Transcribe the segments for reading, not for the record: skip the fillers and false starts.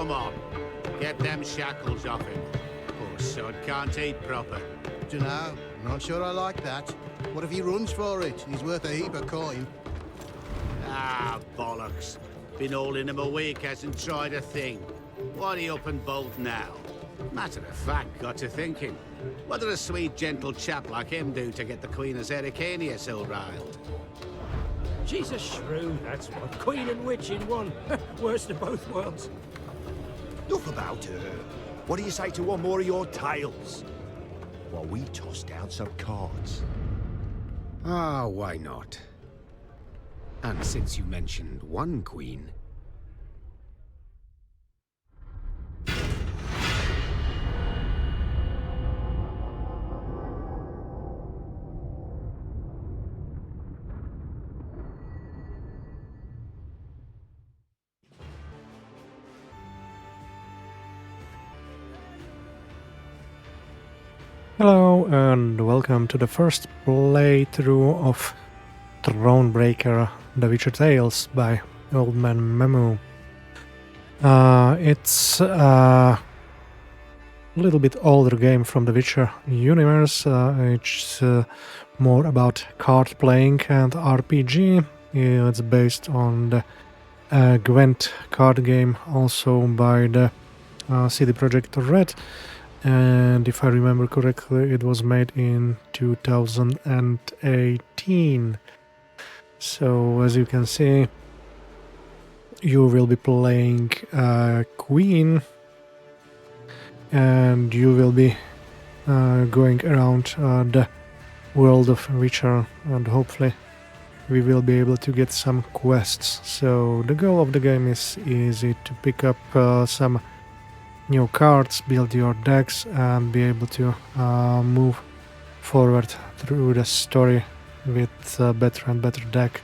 Come on. Get them shackles off him. Poor sod can't eat proper. Dunno. Not sure I like that. What if he runs for it? He's worth a heap of coin. Ah, bollocks. Been holding him a week, hasn't tried a thing. Why he up and bolt now? Matter of fact, got to thinking. What did a sweet, gentle chap like him do to get the Queen of Zerrikania so riled? She's a shrew, that's what. Queen and witch in one. Worst of both worlds. Enough about her. What do you say to one more of your tales? While we toss down some cards. Ah, why not? And since you mentioned one queen... Hello and welcome to the first playthrough of Thronebreaker, The Witcher Tales by Old Man Memu. It's a little bit older game from the Witcher universe. It's more about card playing and RPG. It's based on the Gwent card game, also by the CD Projekt Red. And if I remember correctly, it was made in 2018. So as you can see, you will be playing Queen, and you will be going around the world of Witcher, and hopefully we will be able to get some quests. So the goal of the game is easy: to pick up some new cards, build your decks, and be able to move forward through the story with a better and better deck.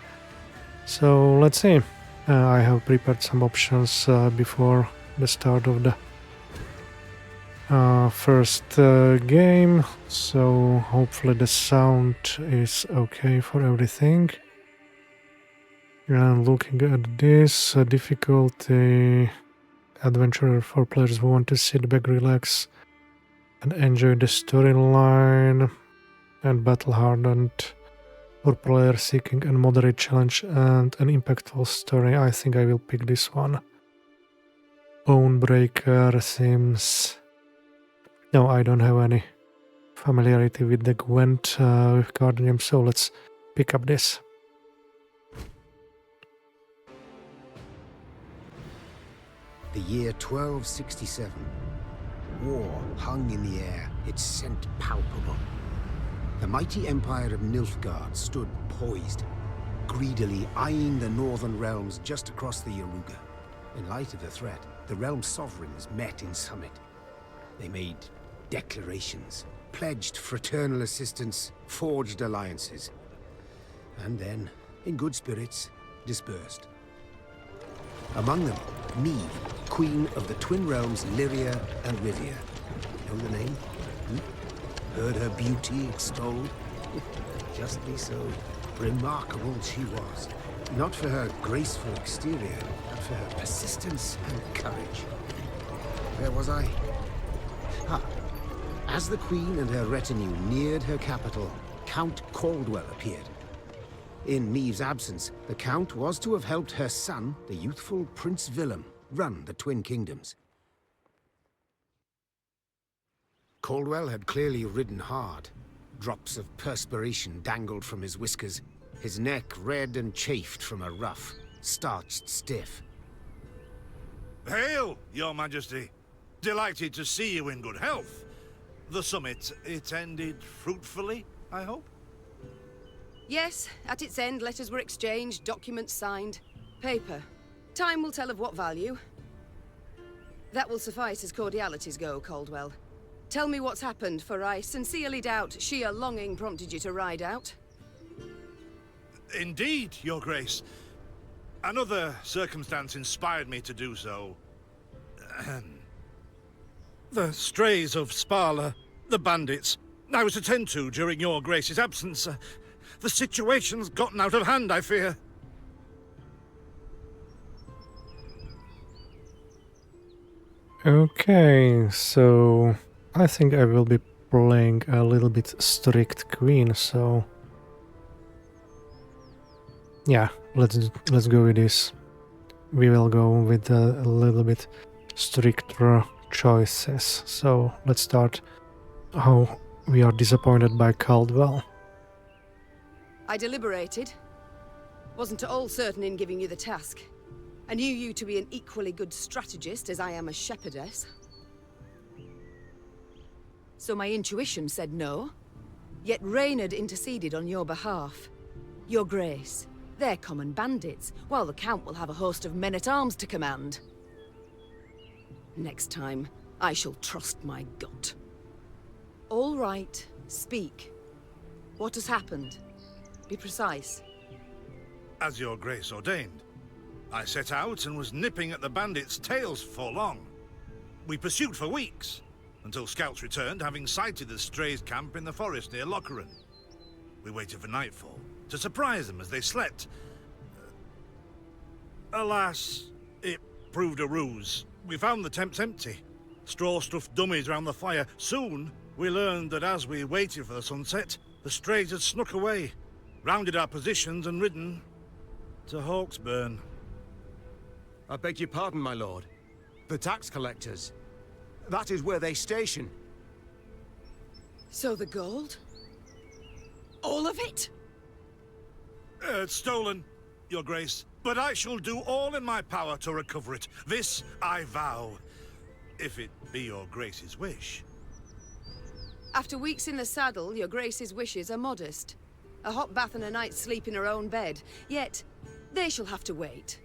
So let's see. I have prepared some options before the start of the first game, so hopefully the sound is okay for everything. And looking at this, difficulty adventurer for players who want to sit back, relax, and enjoy the storyline, and battle hardened for players seeking a moderate challenge and an impactful story. I think I will pick this one. Thronebreaker seems... No, I don't have any familiarity with the Gwent card game, so let's pick up this. The year 1267. War hung in the air, its scent palpable. The mighty empire of Nilfgaard stood poised, greedily eyeing the northern realms just across the Yaruga. In light of the threat, the realm's sovereigns met in summit. They made declarations, pledged fraternal assistance, forged alliances, and then, in good spirits, dispersed. Among them, Neve, Queen of the Twin Realms Lyria and Rivia. Know the name? Heard her beauty extolled? Justly so. Remarkable she was. Not for her graceful exterior, but for her persistence and courage. Where was I? As the Queen and her retinue neared her capital, Count Caldwell appeared. In Neve's absence, the Count was to have helped her son, the youthful Prince Willem, run the Twin Kingdoms. Caldwell had clearly ridden hard. Drops of perspiration dangled from his whiskers, his neck red and chafed from a ruff, starched stiff. Hail, Your Majesty! Delighted to see you in good health. The summit, it ended fruitfully, I hope? Yes, at its end, letters were exchanged, documents signed. Paper. Time will tell of what value. That will suffice as cordialities go, Caldwell. Tell me what's happened, for I sincerely doubt sheer longing prompted you to ride out. Indeed, Your Grace. Another circumstance inspired me to do so. The strays of Sparla, the bandits, I was to tend to during Your Grace's absence. The situation's gotten out of hand, I fear. Okay, so I think I will be playing a little bit strict queen, so yeah, let's go with this. We will go with a little bit stricter choices. So let's start how we are disappointed by Caldwell. I deliberated. Wasn't at all certain in giving you the task. I knew you to be an equally good strategist as I am a shepherdess. So my intuition said no. Yet Reynard interceded on your behalf. Your Grace, they're common bandits, while the Count will have a host of men-at-arms to command. Next time, I shall trust my gut. All right, speak. What has happened? Be precise. As your grace ordained, I set out and was nipping at the bandits' tails for long. We pursued for weeks, until scouts returned, having sighted the strays' camp in the forest near Lochran. We waited for nightfall to surprise them as they slept. Alas, it proved a ruse. We found the tents empty, straw-stuffed dummies round the fire. Soon, we learned that as we waited for the sunset, the strays had snuck away, rounded our positions and ridden to Hawksburn. I beg your pardon, my lord. The tax collectors. That is where they station. So the gold? All of it? It's stolen, your grace. But I shall do all in my power to recover it. This I vow. If it be your grace's wish. After weeks in the saddle, your Grace's wishes are modest. A hot bath and a night's sleep in her own bed. Yet, they shall have to wait.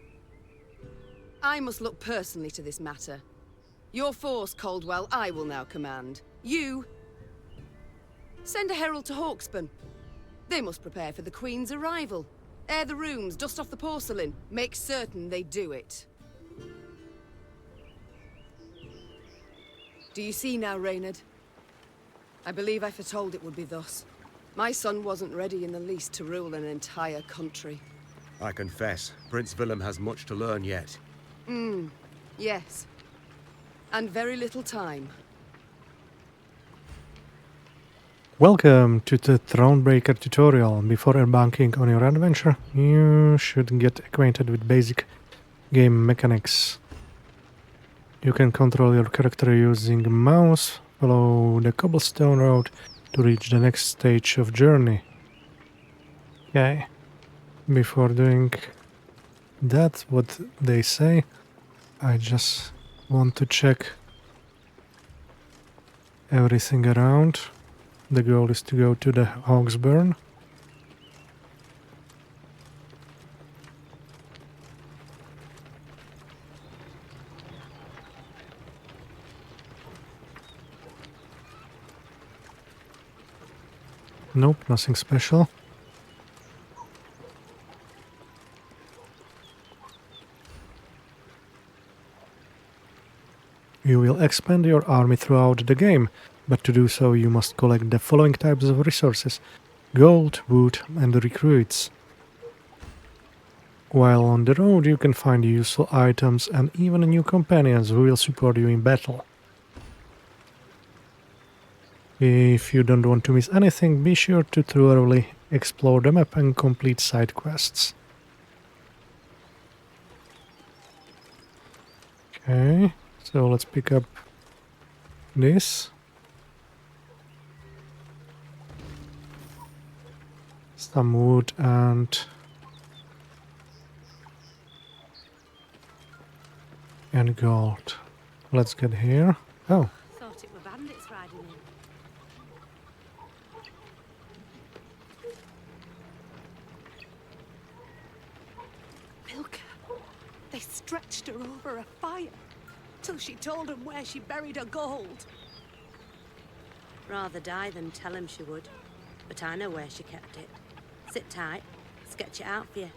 I must look personally to this matter. Your force, Caldwell, I will now command. You... send a herald to Hawksburn. They must prepare for the Queen's arrival. Air the rooms, dust off the porcelain. Make certain they do it. Do you see now, Reynard? I believe I foretold it would be thus. My son wasn't ready in the least to rule an entire country. I confess, Prince Willem has much to learn yet. Yes. And very little time. Welcome to the Thronebreaker tutorial. Before embarking on your adventure, you should get acquainted with basic game mechanics. You can control your character using mouse, follow the cobblestone road to reach the next stage of journey. Okay, before doing that, what they say, I just want to check everything around. The goal is to go to the Hawksburn. Nope, nothing special. You will expand your army throughout the game, but to do so you must collect the following types of resources: gold, wood, and recruits. While on the road you can find useful items and even new companions who will support you in battle. If you don't want to miss anything, be sure to thoroughly explore the map and complete side quests. Okay, so let's pick up this. Some wood and gold. Let's get here. Oh. Thought it were bandits riding in. Milka. They stretched her over a fire till she told them where she buried her gold. Rather die than tell him she would. But I know where she kept it. Sit tight. Sketch it out for you.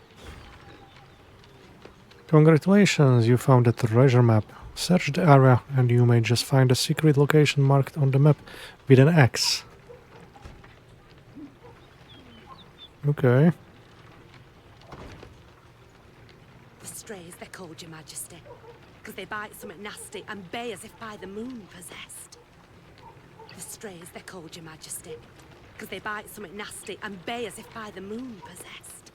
Congratulations, you found a treasure map. Search the area and you may just find a secret location marked on the map with an X. Okay. The strays, they're called, Your Majesty. because they bite something nasty and bay as if by the moon possessed. The strays, they're called, Your Majesty, because they bite something nasty and bay as if by the moon possessed.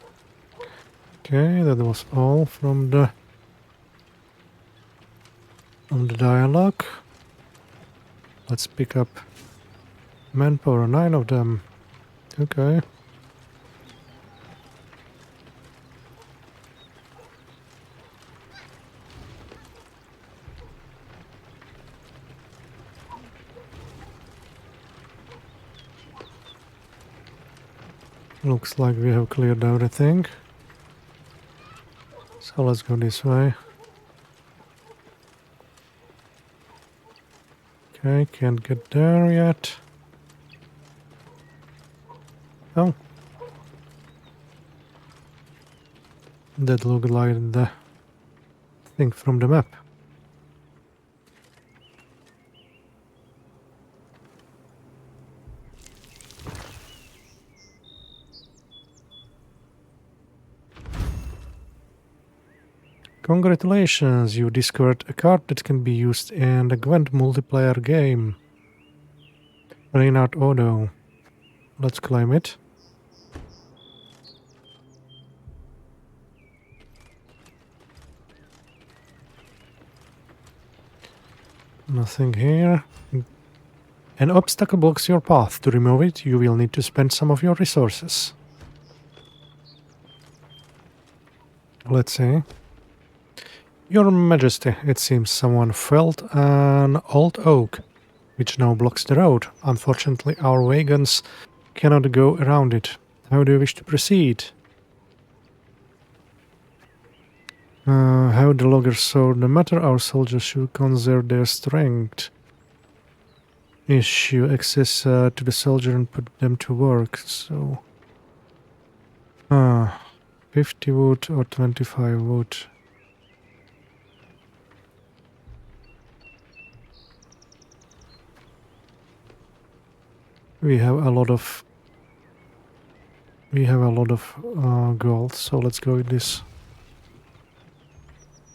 Okay, that was all from the dialogue. Let's pick up manpower, 9 of them. Okay. Looks like we have cleared everything. So let's go this way. Okay, can't get there yet. Oh. That looked like the thing from the map. Congratulations, you discovered a card that can be used in the Gwent multiplayer game. Reynard Auto. Let's claim it. Nothing here. An obstacle blocks your path. To remove it, you will need to spend some of your resources. Let's see. Your Majesty, it seems someone felled an old oak, which now blocks the road. Unfortunately, our wagons cannot go around it. How do you wish to proceed? How the loggers saw the matter, our soldiers should conserve their strength. Issue access to the soldier and put them to work, so... 50 wood or 25 wood. We have a lot of gold, so let's go with this.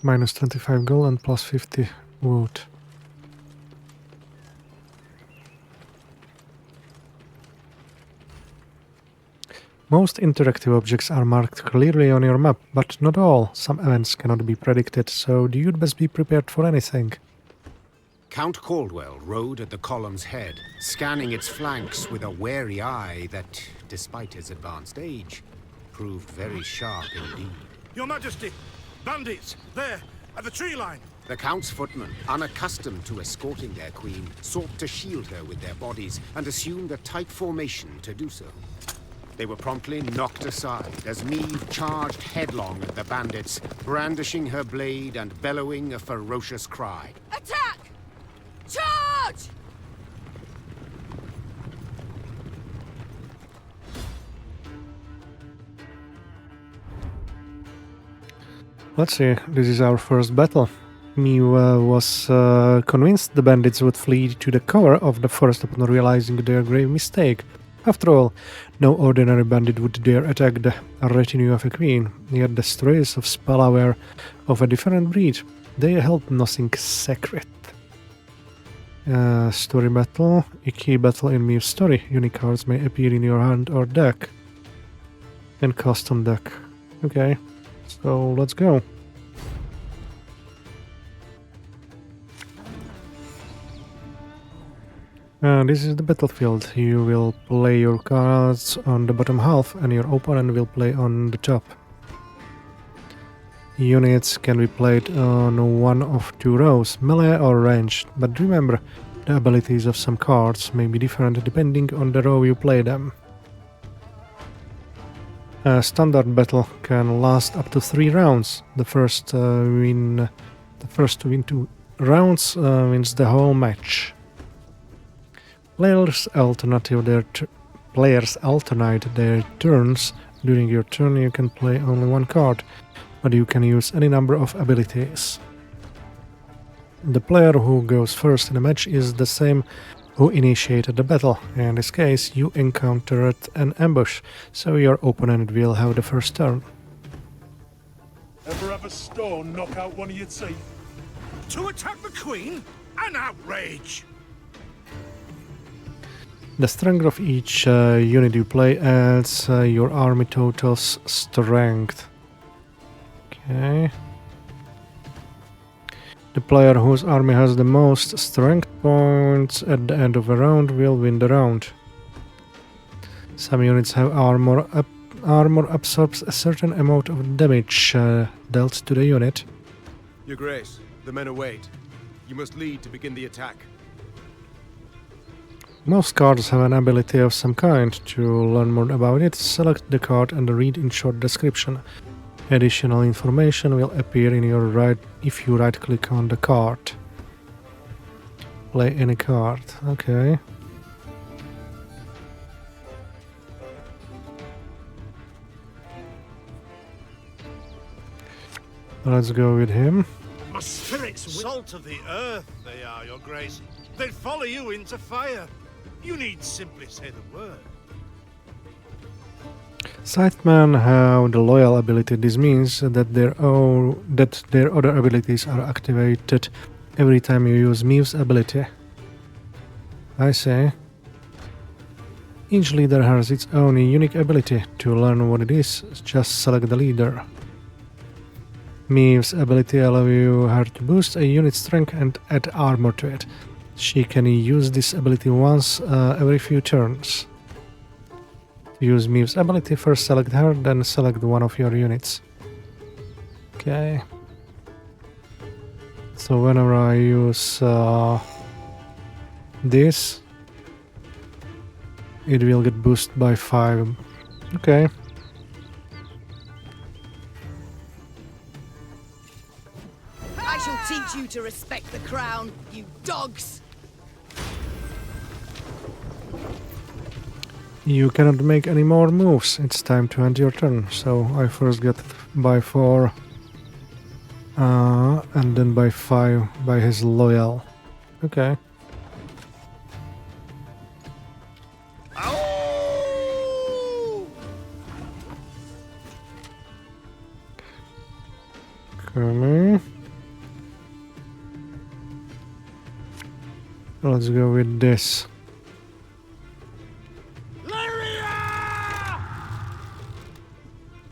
Minus 25 gold and plus 50 wood. Most interactive objects are marked clearly on your map, but not all. Some events cannot be predicted, so you'd best be prepared for anything. Count Caldwell rode at the column's head, scanning its flanks with a wary eye that, despite his advanced age, proved very sharp indeed. Your Majesty! Bandits! There! At the tree line! The Count's footmen, unaccustomed to escorting their queen, sought to shield her with their bodies and assumed a tight formation to do so. They were promptly knocked aside as Neve charged headlong at the bandits, brandishing her blade and bellowing a ferocious cry. Attack! Charge! Let's see, this is our first battle. Neve was convinced the bandits would flee to the cover of the forest upon realizing their grave mistake. After all, no ordinary bandit would dare attack the retinue of a queen, yet the strays of Spala were of a different breed. They held nothing sacred. Story battle. A key battle in Neve's story. Unique cards may appear in your hand or deck. And custom deck. Okay, so let's go. This is the battlefield. You will play your cards on the bottom half and your opponent will play on the top. Units can be played on one of two rows, melee or ranged, but remember, the abilities of some cards may be different depending on the row you play them. A standard battle can last up to 3 rounds. The first to win 2 rounds wins the whole match. Players alternate their turns. During your turn you can play only one card, but you can use any number of abilities. The player who goes first in a match is the same who initiated the battle. In this case, you encountered an ambush, so your opponent will have the first turn. Ever have a stone knock out one of your teeth? To attack the Queen? An outrage! The strength of each unit you play adds your army total's strength. Okay. The player whose army has the most strength points at the end of a round will win the round. Some units have armor. Armor absorbs a certain amount of damage dealt to the unit. Your Grace, the men await. You must lead to begin the attack. Most cards have an ability of some kind. To learn more about it, select the card and read in short description. Additional information will appear in your right if you right-click on the card. Play any card. Okay. Let's go with him. My spirits, salt of the earth, they are, Your Grace. They'd follow you into fire. You need simply say the word. Scythemen have the loyal ability. This means that their other abilities are activated every time you use Meve's ability. I see. Each leader has its own unique ability. To learn what it is, just select the leader. Meve's ability allows her to boost a unit's strength and add armor to it. She can use this ability once every few turns. To use Meve's ability, first select her, then select one of your units. Okay. So whenever I use this, it will get boosted by 5. Okay. I shall teach you to respect the crown, you dogs! You cannot make any more moves. It's time to end your turn. So I first get by 4 and then by 5 by his loyal. Okay. Come. Let's go with this.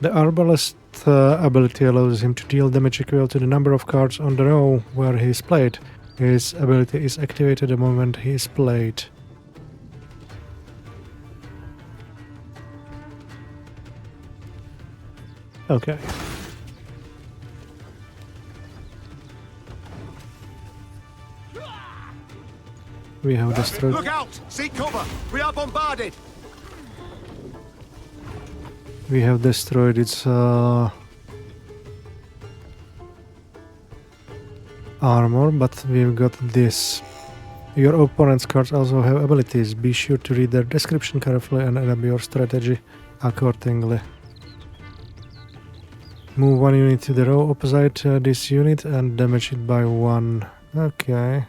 The Arbalest ability allows him to deal damage equal to the number of cards on the row where he is played. His ability is activated the moment he is played. Okay. We have destroyed... Look out! Seek cover! We are bombarded! We have destroyed its armor, but we've got this. Your opponent's cards also have abilities. Be sure to read their description carefully and adapt your strategy accordingly. Move one unit to the row opposite this unit and damage it by 1. Okay.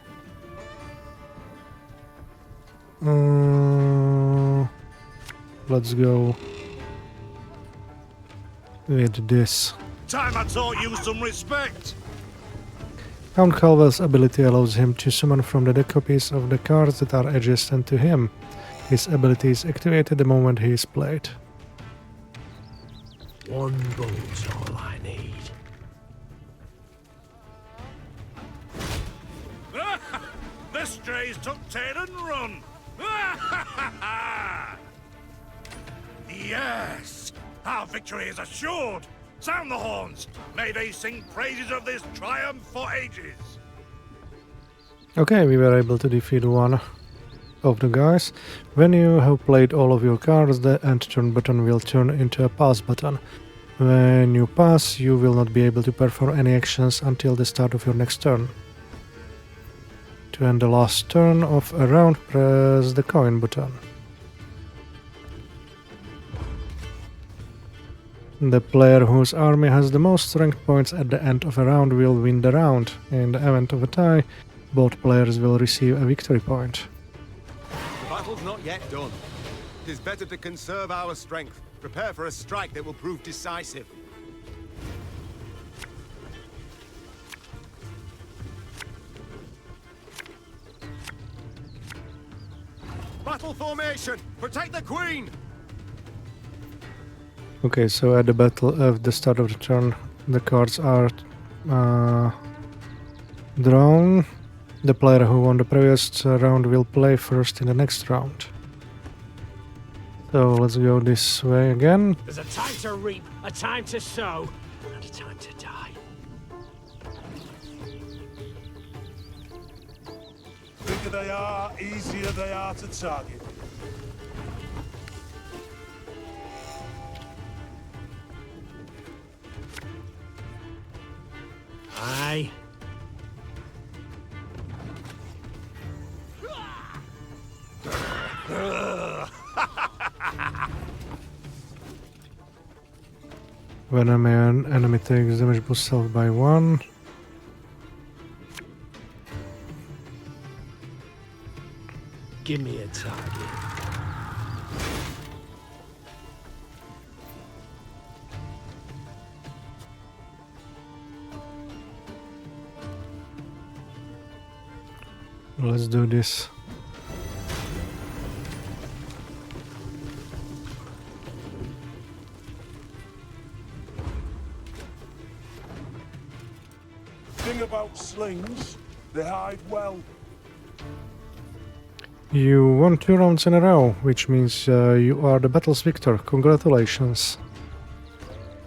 Let's go with this. Time I taught you some respect. Count Calvel's ability allows him to summon from the deck copies of the cards that are adjacent to him. His ability is activated the moment he is played. One bolt's all I need. The strays took tail and run. Yes! Our victory is assured! Sound the horns! May they sing praises of this triumph for ages! Okay, we were able to defeat one of the guys. When you have played all of your cards, the end turn button will turn into a pass button. When you pass, you will not be able to perform any actions until the start of your next turn. To end the last turn of a round, press the coin button. The player whose army has the most strength points at the end of a round will win the round. In the event of a tie, both players will receive a victory point. The battle's not yet done. It is better to conserve our strength. Prepare for a strike that will prove decisive. Battle formation! Protect the Queen! Okay, so at the battle of the start of the turn, the cards are drawn. The player who won the previous round will play first in the next round. So let's go this way again. There's a time to reap, a time to sow, and a time to die. Bigger they are, easier they are to target. Aye. When an enemy takes damage, boost self by 1. Give me a target. Let's do this. Thing about slings, they hide well. You won 2 rounds in a row, which means you are the battle's victor. Congratulations.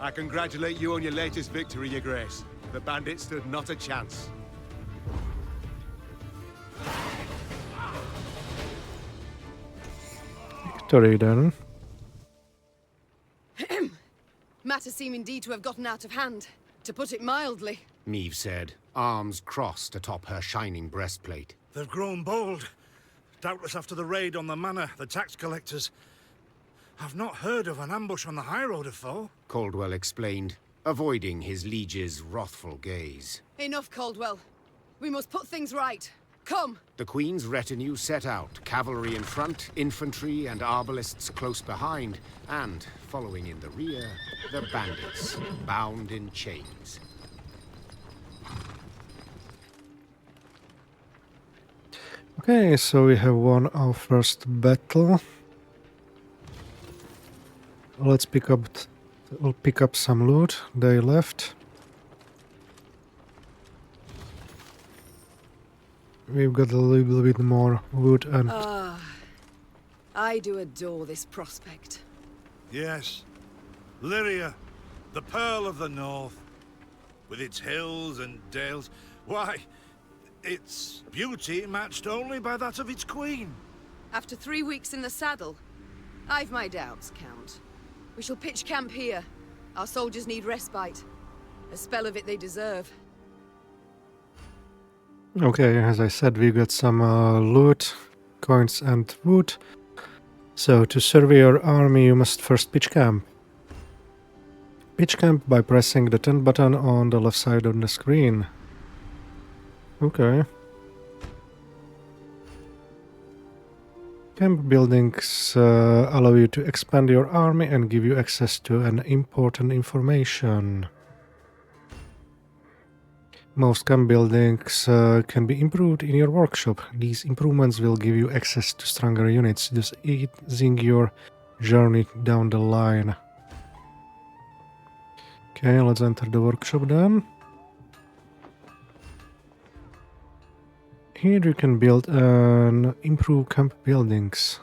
I congratulate you on your latest victory, Your Grace. The bandits stood not a chance. Victory then. Matters seem indeed to have gotten out of hand, to put it mildly. Neve said, arms crossed atop her shining breastplate. They've grown bold. Doubtless after the raid on the manor, the tax collectors. I've not heard of an ambush on the high road afore. Caldwell explained, avoiding his liege's wrathful gaze. Enough, Caldwell. We must put things right. Come! The Queen's retinue set out, cavalry in front, infantry and arbalists close behind, and, following in the rear, the bandits, bound in chains. Okay, so we have won our first battle. Let's pick up some loot. They left. We've got a little bit more wood and... I do adore this prospect. Yes. Lyria, the pearl of the north. With its hills and dales. Why, its beauty matched only by that of its queen. After 3 weeks in the saddle, I've my doubts, Count. We shall pitch camp here. Our soldiers need respite. A spell of it they deserve. Okay, as I said, we got some loot, coins and wood. So, to survey your army, you must first pitch camp. Pitch camp by pressing the tent button on the left side of the screen. Okay. Camp buildings allow you to expand your army and give you access to an important information. Most camp buildings can be improved in your workshop. These improvements will give you access to stronger units, thus easing your journey down the line. Okay, let's enter the workshop then. Here you can build and improve camp buildings.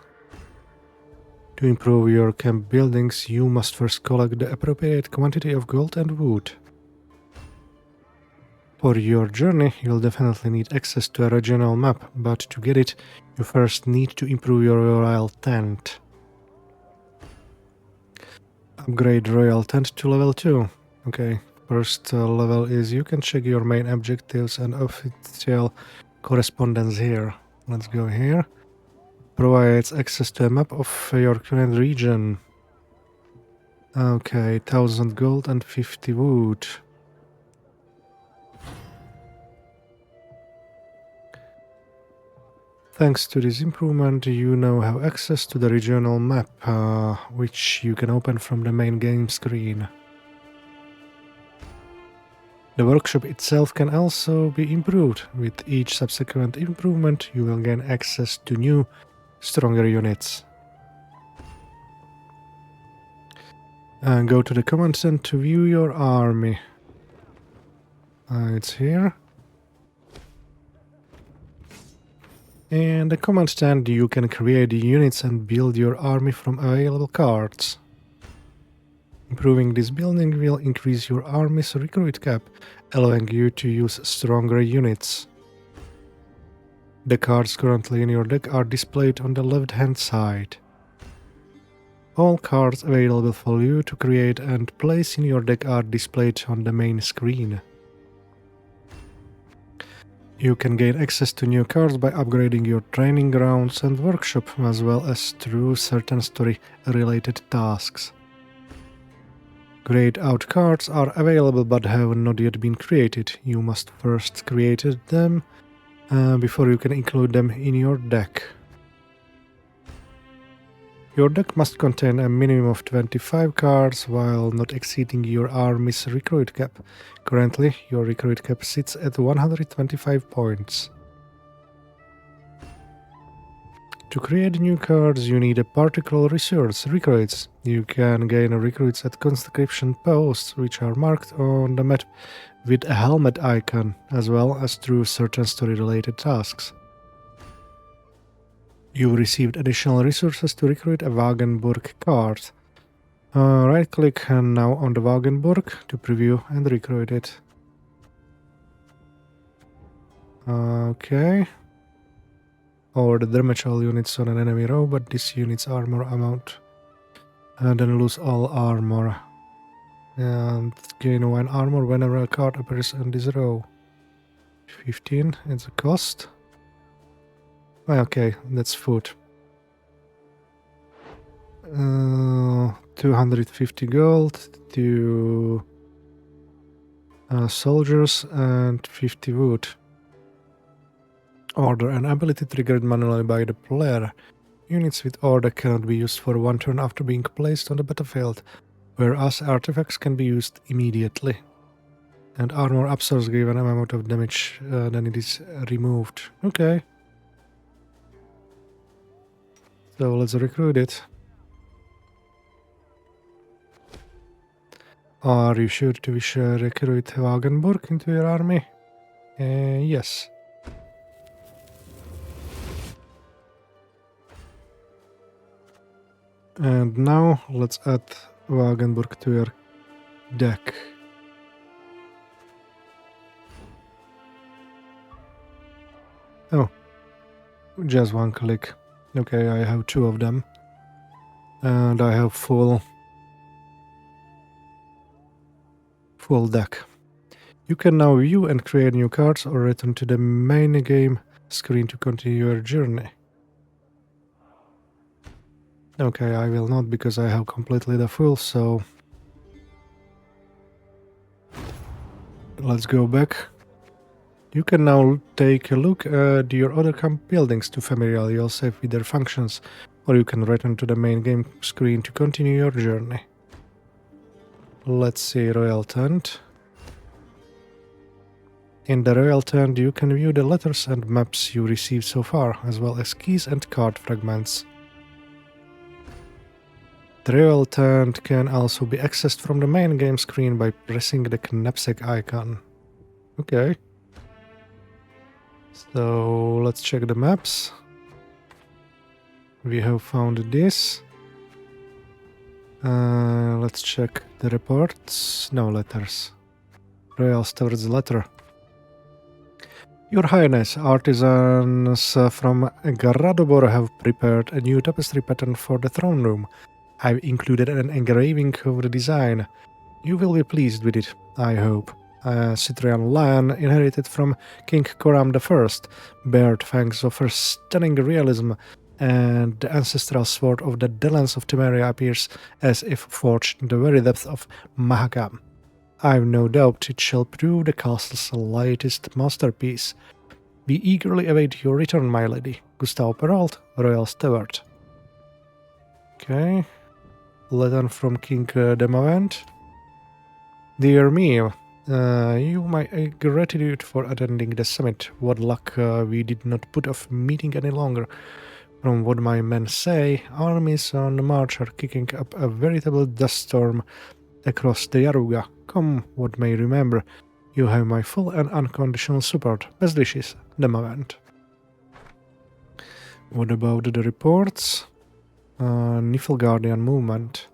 To improve your camp buildings, you must first collect the appropriate quantity of gold and wood. For your journey, you'll definitely need access to a regional map, but to get it, you first need to improve your royal tent. Upgrade royal tent to level 2. Okay, first level is you can check your main objectives and official correspondence here. Let's go here. Provides access to a map of your current region. Okay, 1000 gold and 50 wood. Thanks to this improvement, you now have access to the regional map, which you can open from the main game screen. The workshop itself can also be improved. With each subsequent improvement, you will gain access to new stronger units. And go to the command center to view your army. It's here. And the command stand, you can create units and build your army from available cards. Improving this building will increase your army's recruit cap, allowing you to use stronger units. The cards currently in your deck are displayed on the left-hand side. All cards available for you to create and place in your deck are displayed on the main screen. You can gain access to new cards by upgrading your training grounds and workshop, as well as through certain story-related tasks. Grayed out cards are available but have not yet been created. You must first create them before you can include them in your deck. Your deck must contain a minimum of 25 cards while not exceeding your army's recruit cap. Currently, your recruit cap sits at 125 points. To create new cards, you need a particular resource, recruits. You can gain recruits at conscription posts, which are marked on the map with a helmet icon, as well as through certain story-related tasks. You received additional resources to recruit a Wagenburg card. Right-click now on the Wagenburg to preview and recruit it. Okay. Or the damage all units on an enemy row, but this unit's armor amount. And then lose all armor. And gain 1 armor whenever a card appears on this row. 15, it's a cost. Okay, that's food. 250 gold to soldiers and 50 wood. Order and ability triggered manually by the player. Units with order cannot be used for 1 turn after being placed on the battlefield, whereas artifacts can be used immediately. And armor absorbs given amount of damage, then it is removed. Okay. So let's recruit it. Are you sure to wish to recruit Wagenburg into your army? Yes. And now let's add Wagenburg to your deck. Oh, just 1 click. Okay, I have 2 of them. And I have full deck. You can now view and create new cards or return to the main game screen to continue your journey. Okay, I will not because I have completely the full, so let's go back. You can now take a look at your other camp buildings to familiarize yourself with their functions, or you can return to the main game screen to continue your journey. Let's see, Royal Tent. In the Royal Tent you can view the letters and maps you received so far, as well as keys and card fragments. The Royal Tent can also be accessed from the main game screen by pressing the knapsack icon. Okay. So let's check the maps. We have found this. Let's check the reports. No letters. Royal Steward's letter. Your Highness, artisans from Garadobor have prepared a new tapestry pattern for the throne room. I've included an engraving of the design. You will be pleased with it, I hope. A Citrian lion inherited from King Coram I, bared fangs of a stunning realism, and the ancestral sword of the Delans of Temeria appears as if forged in the very depths of Mahakam. I've no doubt it shall prove the castle's latest masterpiece. We eagerly await your return, my lady. Gustav Perrault, Royal Steward. Okay. Letter from King Demavent. Dear me, you my gratitude for attending the summit. What luck we did not put off meeting any longer. From what my men say, armies on the march are kicking up a veritable dust storm across the Yaruga. Come what may, remember, you have my full and unconditional support. Best wishes, Demavent. What about the reports? Niflgaardian movement.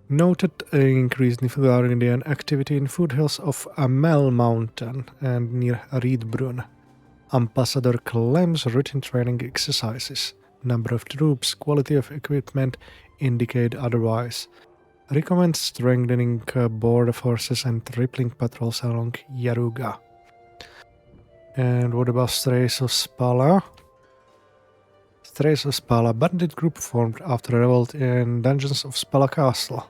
Noted increased Niflgaardian activity in foothills of Amel Mountain and near Riedbrunn. Ambassador claims routine training exercises. Number of troops, quality of equipment indicate otherwise. Recommends strengthening border forces and tripling patrols along Yaruga. And what about Strays of Spala? Strays of Spala, bandit group formed after a revolt in dungeons of Spala Castle.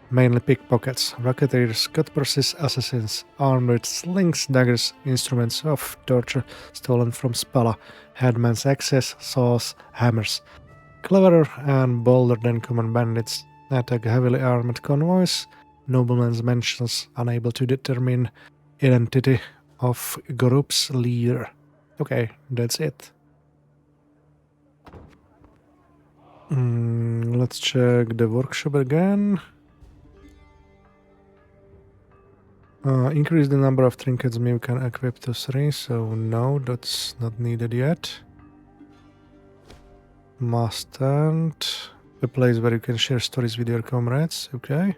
Mainly pickpockets, racketeers, cutpurses, assassins, armed with slings, daggers, instruments of torture stolen from Spala, headman's axes, saws, hammers. Cleverer and bolder than common bandits, attack heavily armed convoys, noblemen's mansions, unable to determine identity of group's leader. Okay, that's it. Let's check the workshop again. Increase the number of trinkets you can equip to 3, so no, that's not needed yet. Mustn't. A place where you can share stories with your comrades, okay.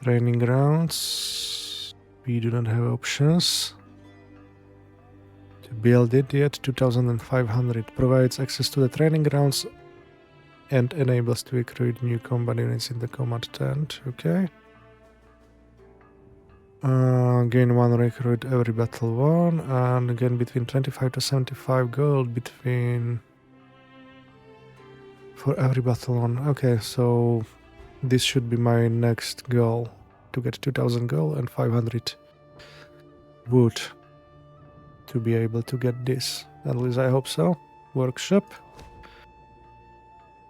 Training grounds. We do not have options. To build it yet, 2,500. Provides access to the training grounds and enables to recruit new combat units in the command tent, okay. Gain 1 recruit every battle won, and again between 25 to 75 gold between for every battle won. Okay, so this should be my next goal, to get 2000 gold and 500 wood to be able to get this. At least I hope so. Workshop.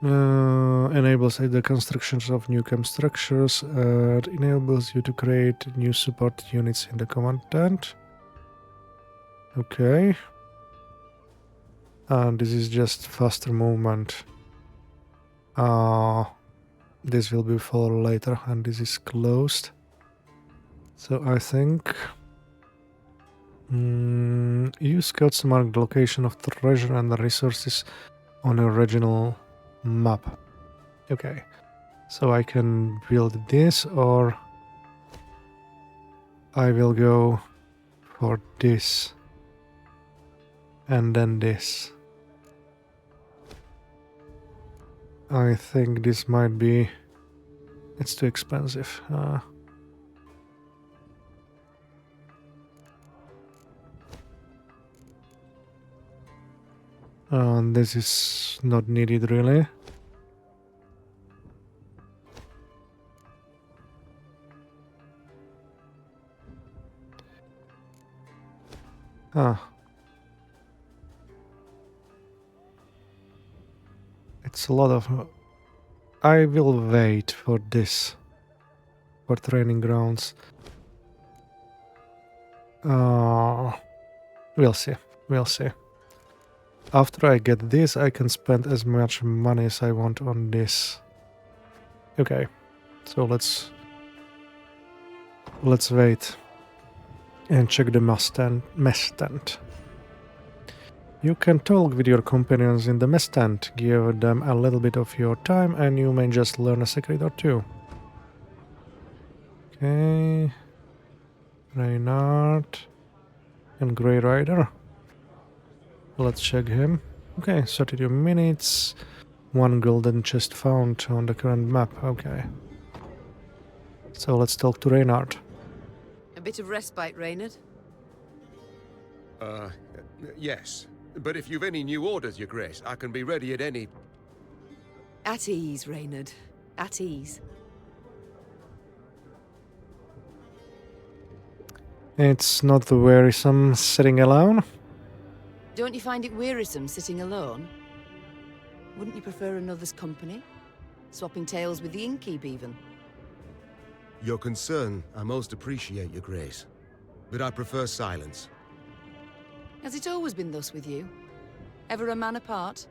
Enables the constructions of new camp structures and enables you to create new support units in the command tent. Okay. And this is just faster movement. This will be for later, and this is closed. So I think use scouts to mark the location of treasure and the resources on a regional map. Okay, so I can build this, or I will go for this and then this. I think this might be... it's too expensive. This is not needed really. It's a lot of... I will wait for this, for training grounds. We'll see, we'll see. After I get this, I can spend as much money as I want on this. Okay, so let's wait and check the mess tent. You can talk with your companions in the mess tent, give them a little bit of your time, and you may just learn a secret or two. Okay, Reynard and Grey Rider. Let's check him. Okay, 32 minutes. 1 golden chest found on the current map. Okay. So let's talk to Reynard. A bit of respite, Reynard? Yes. But if you've any new orders, Your Grace, I can be ready at any... At ease, Reynard. At ease. It's not wearisome sitting alone. Don't you find it wearisome sitting alone? Wouldn't you prefer another's company? Swapping tales with the innkeep, even? Your concern, I most appreciate, Your Grace. But I prefer silence. Has it always been thus with you? Ever a man apart?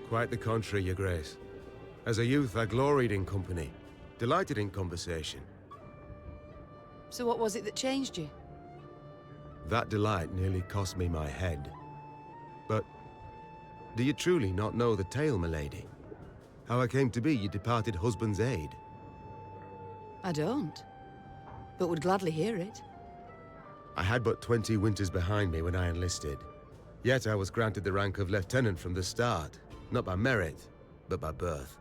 Quite the contrary, Your Grace. As a youth, I gloried in company, delighted in conversation. So what was it that changed you? That delight nearly cost me my head. But do you truly not know the tale, milady? How I came to be your departed husband's aide? I don't, but would gladly hear it. I had but 20 winters behind me when I enlisted. Yet I was granted the rank of lieutenant from the start, not by merit, but by birth.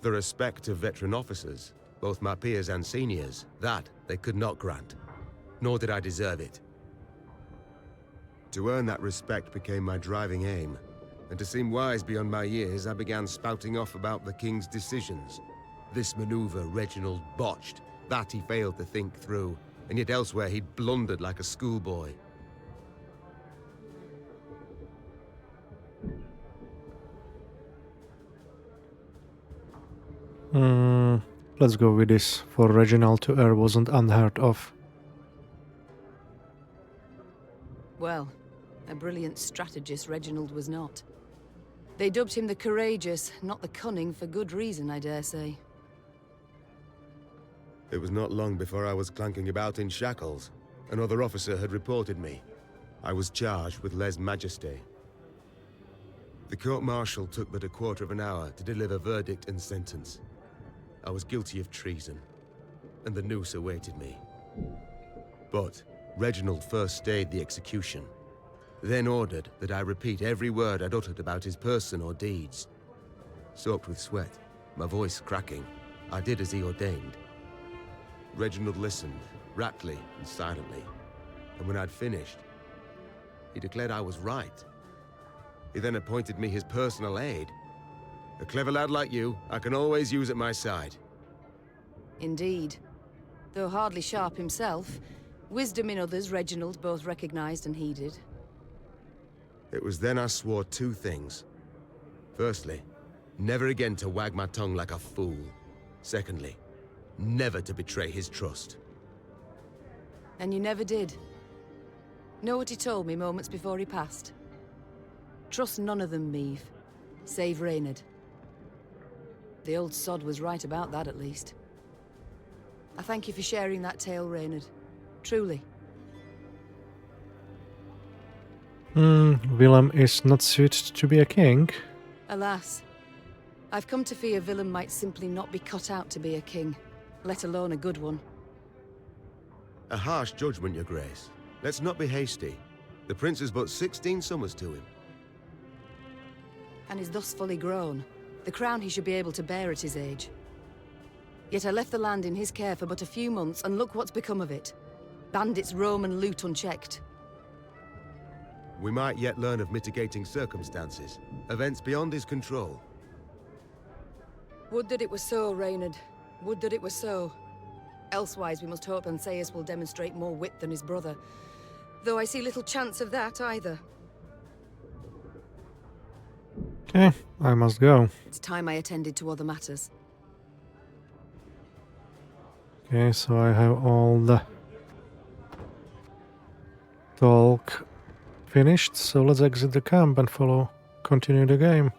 The respect of veteran officers, both my peers and seniors, that they could not grant, nor did I deserve it. To earn that respect became my driving aim, and to seem wise beyond my years, I began spouting off about the King's decisions. This maneuver Reginald botched, that he failed to think through, and yet elsewhere he'd blundered like a schoolboy. Let's go with this. For Reginald to err wasn't unheard of. Well, a brilliant strategist Reginald was not. They dubbed him the courageous, not the cunning, for good reason, I dare say. It was not long before I was clanking about in shackles. Another officer had reported me. I was charged with lèse-majesté. The court-martial took but a quarter of an hour to deliver verdict and sentence. I was guilty of treason, and the noose awaited me. But Reginald first stayed the execution, then ordered that I repeat every word I'd uttered about his person or deeds. Soaked with sweat, my voice cracking, I did as he ordained. Reginald listened, raptly and silently, and when I'd finished, he declared I was right. He then appointed me his personal aide. A clever lad like you, I can always use at my side. Indeed. Though hardly sharp himself, wisdom in others Reginald both recognized and heeded. It was then I swore two things. Firstly, never again to wag my tongue like a fool. Secondly, never to betray his trust. And you never did. Know what he told me moments before he passed? Trust none of them, Meave. Save Reynard. The old sod was right about that, at least. I thank you for sharing that tale, Reynard. Truly. Willem is not suited to be a king. Alas. I've come to fear Willem might simply not be cut out to be a king, let alone a good one. A harsh judgment, Your Grace. Let's not be hasty. The prince is but 16 summers to him. And is thus fully grown. The crown he should be able to bear at his age. Yet I left the land in his care for but a few months, and look what's become of it. Bandits roam and loot unchecked. We might yet learn of mitigating circumstances, events beyond his control. Would that it were so, Reynard. Would that it were so. Elsewise we must hope Ancaeus will demonstrate more wit than his brother. Though I see little chance of that either. Okay, I must go. It's time I attended to other matters. Okay, so I have all the talk finished, so let's exit the camp and continue the game.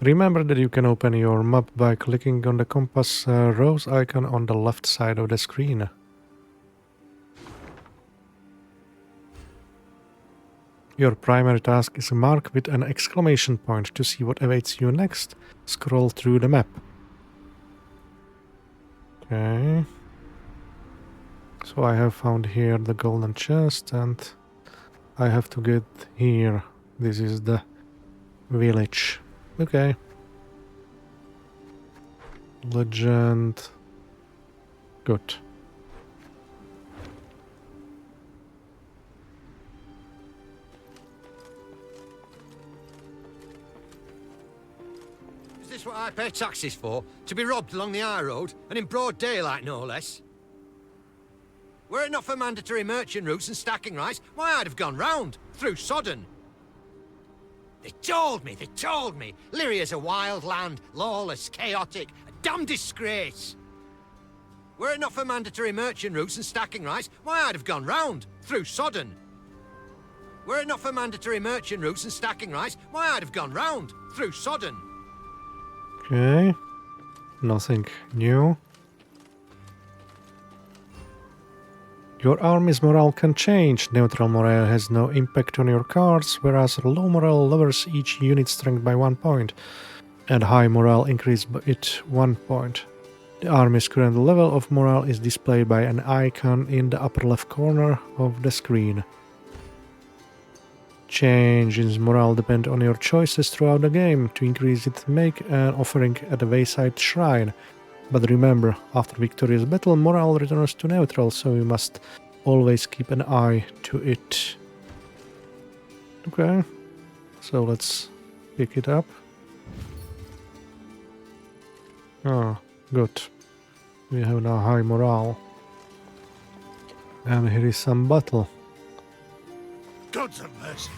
Remember that you can open your map by clicking on the compass rose icon on the left side of the screen. Your primary task is mark with an exclamation point to see what awaits you next. Scroll through the map. Okay. So I have found here the golden chest and I have to get here. This is the village. Okay. Legend. Good. Is this what I pay taxes for? To be robbed along the high road, and in broad daylight, no less? Were it not for mandatory merchant routes and stacking rights, why, I'd have gone round, through Sodden. They told me! Lyria's a wild land, lawless, chaotic, a damn disgrace. Were it not for mandatory merchant routes and stacking rights, why I'd have gone round, through Sodden. Were it not for mandatory merchant routes and stacking rights, why I'd have gone round, through Sodden. Okay. Nothing new. Your army's morale can change. Neutral morale has no impact on your cards, whereas low morale lowers each unit's strength by 1 point, and high morale increases it 1 point. The army's current level of morale is displayed by an icon in the upper left corner of the screen. Changes in morale depend on your choices throughout the game. To increase it, make an offering at the Wayside Shrine. But remember, after victorious battle, morale returns to neutral, so you must always keep an eye to it. Okay, so let's pick it up. Ah, good. We have now high morale. And here is some battle. Gods have mercy.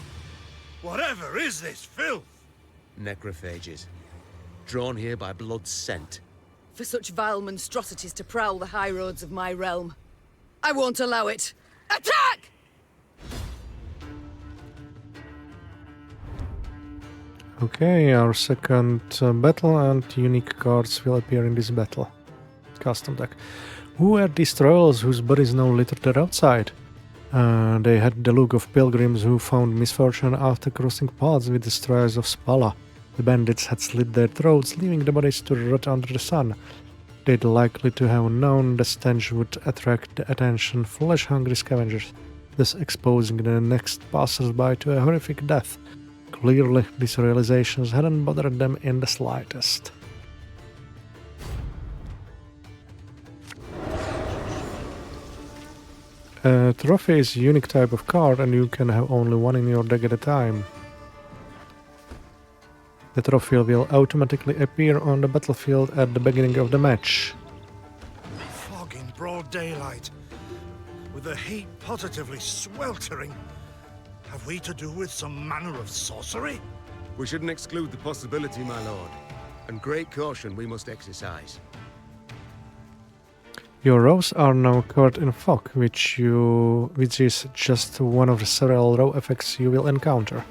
Whatever is this filth? Necrophages. Drawn here by blood scent. For such vile monstrosities to prowl the high roads of my realm. I won't allow it. Attack! Okay, our second battle and unique cards will appear in this battle. Custom deck. Who are these trolls whose bodies now litter the roadside? They had the look of pilgrims who found misfortune after crossing paths with the destroyers of Spala. The bandits had slit their throats, leaving the bodies to rot under the sun. They'd likely to have known the stench would attract the attention of flesh-hungry scavengers, thus exposing the next passers-by to a horrific death. Clearly, these realizations hadn't bothered them in the slightest. A trophy is a unique type of card, and you can have only one in your deck at a time. The trophy will automatically appear on the battlefield at the beginning of the match. Fog in broad daylight, with the heat positively sweltering. Have we to do with some manner of sorcery? We shouldn't exclude the possibility, my lord. And great caution we must exercise. Your rows are now covered in fog, which is just one of the several row effects you will encounter.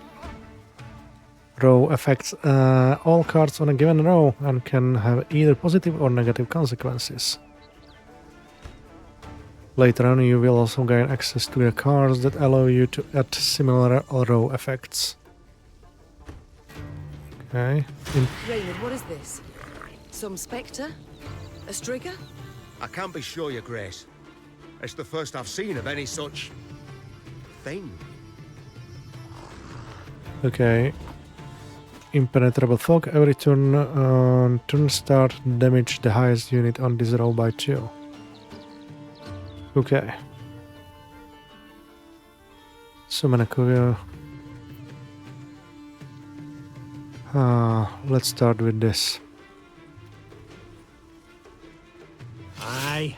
Row affects all cards on a given row and can have either positive or negative consequences. Later on, you will also gain access to the cards that allow you to add similar row effects. Okay. Reynard, what is this? Some spectre? A strigger? I can't be sure, your grace. It's the first I've seen of any such thing. Okay. Impenetrable fog. Every turn, turn start, damage the highest unit on this row by 2. Okay. Summon a courier. Let's start with this. Aye.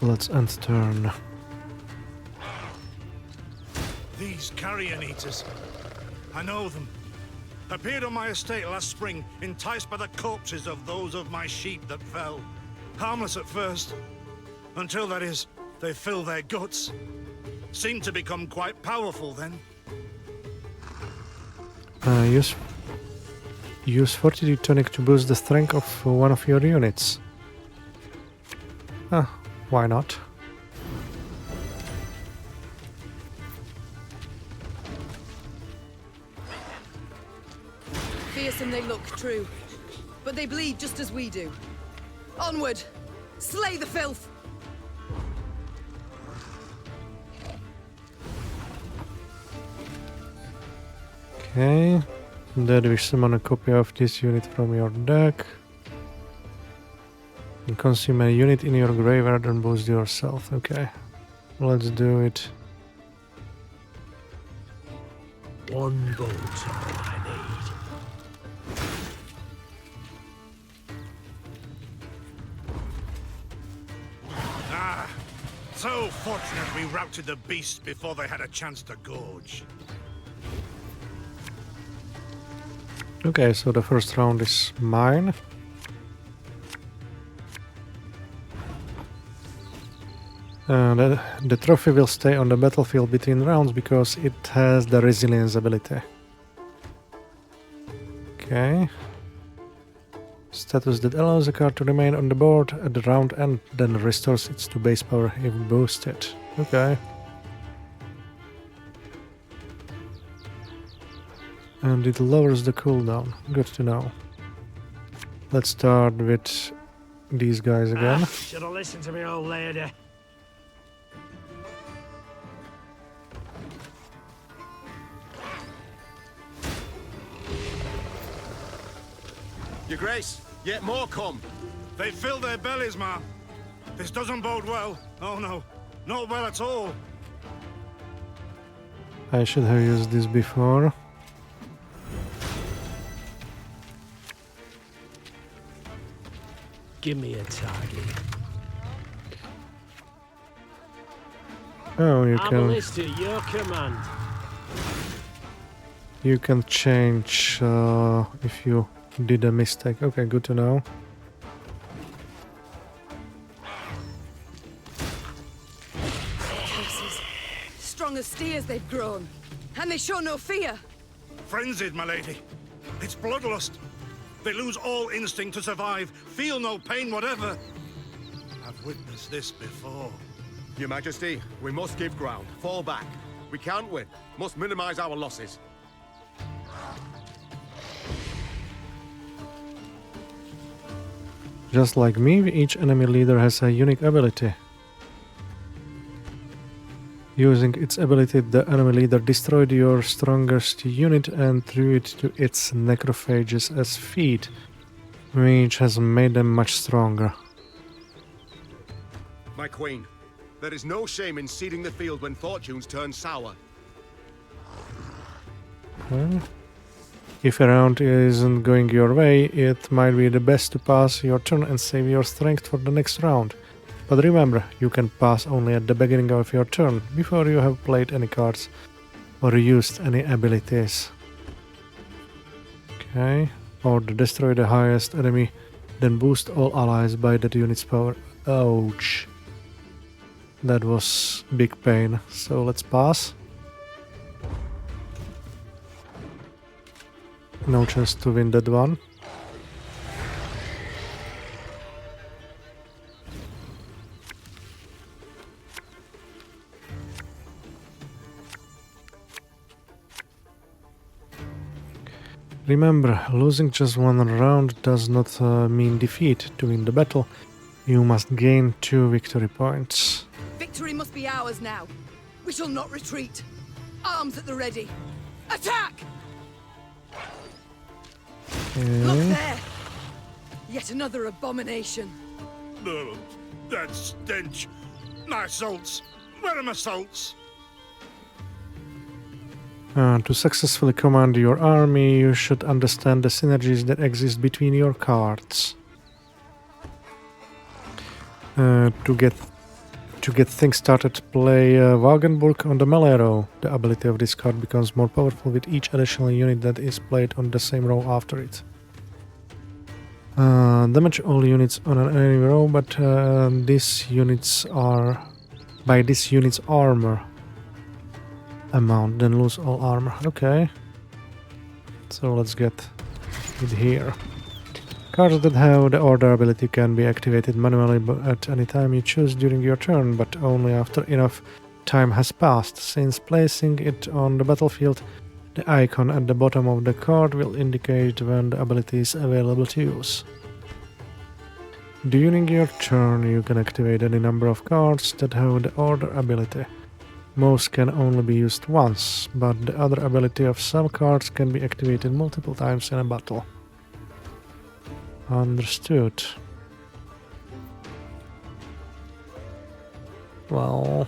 Let's end turn. These carrion eaters. I know them. Appeared on my estate last spring, enticed by the corpses of those of my sheep that fell. Harmless at first. Until, that is, they fill their guts. Seemed to become quite powerful then. Use Fortitude Tonic to boost the strength of one of your units. Why not? Fearsome they look, true. But they bleed just as we do. Onward! Slay the filth! Okay. Then we summon a copy of this unit from your deck. And consume a unit in your graveyard and boost yourself. Okay. Let's do it. One vote's all I need. So fortunate we routed the beasts before they had a chance to gorge. Okay, so the first round is mine. The trophy will stay on the battlefield between rounds because it has the resilience ability. Okay. Status that allows a card to remain on the board at the round end, then restores its to base power if boosted. Okay. And it lowers the cooldown. Good to know. Let's start with these guys again. Should have listened to me, old lady. Your Grace, yet more come. They fill their bellies, ma. This doesn't bode well. Oh no, not well at all. I should have used this before. Give me a target. Oh, you I'm a can. list at your command. You can change if you did a mistake. Okay, good to know. Curses. Strong as steers they've grown. And they show no fear. Frenzied, my lady. It's bloodlust. They lose all instinct to survive, feel no pain whatever. I've witnessed this before. Your Majesty, we must give ground. Fall back. We can't win. Must minimize our losses. Just like me, each enemy leader has a unique ability. Using its ability, the enemy leader destroyed your strongest unit and threw it to its necrophages as feed, which has made them much stronger. My queen, there is no shame in ceding the field when fortunes turn sour. Okay. If a round isn't going your way, it might be the best to pass your turn and save your strength for the next round. But remember, you can pass only at the beginning of your turn, before you have played any cards or used any abilities. Okay, or destroy the highest enemy, then boost all allies by that unit's power. Ouch. That was big pain, so let's pass. No chance to win that one. Remember, losing just one round does not mean defeat. To win the battle, you must gain 2 victory points. Victory must be ours now. We shall not retreat. Arms at the ready. Attack! Look there! Yet another abomination. No, that stench. My salts. Where are my salts? To successfully command your army, you should understand the synergies that exist between your cards. To get things started, play Wagenburg on the melee row. The ability of this card becomes more powerful with each additional unit that is played on the same row after it. Damage all units on an enemy row, but these units are by this unit's armor amount, then lose all armor. Okay, so let's get it here. Cards that have the order ability can be activated manually at any time you choose during your turn, but only after enough time has passed. Since placing it on the battlefield, the icon at the bottom of the card will indicate when the ability is available to use. During your turn, you can activate any number of cards that have the order ability. Most can only be used once, but the other ability of some cards can be activated multiple times in a battle. Understood. Well,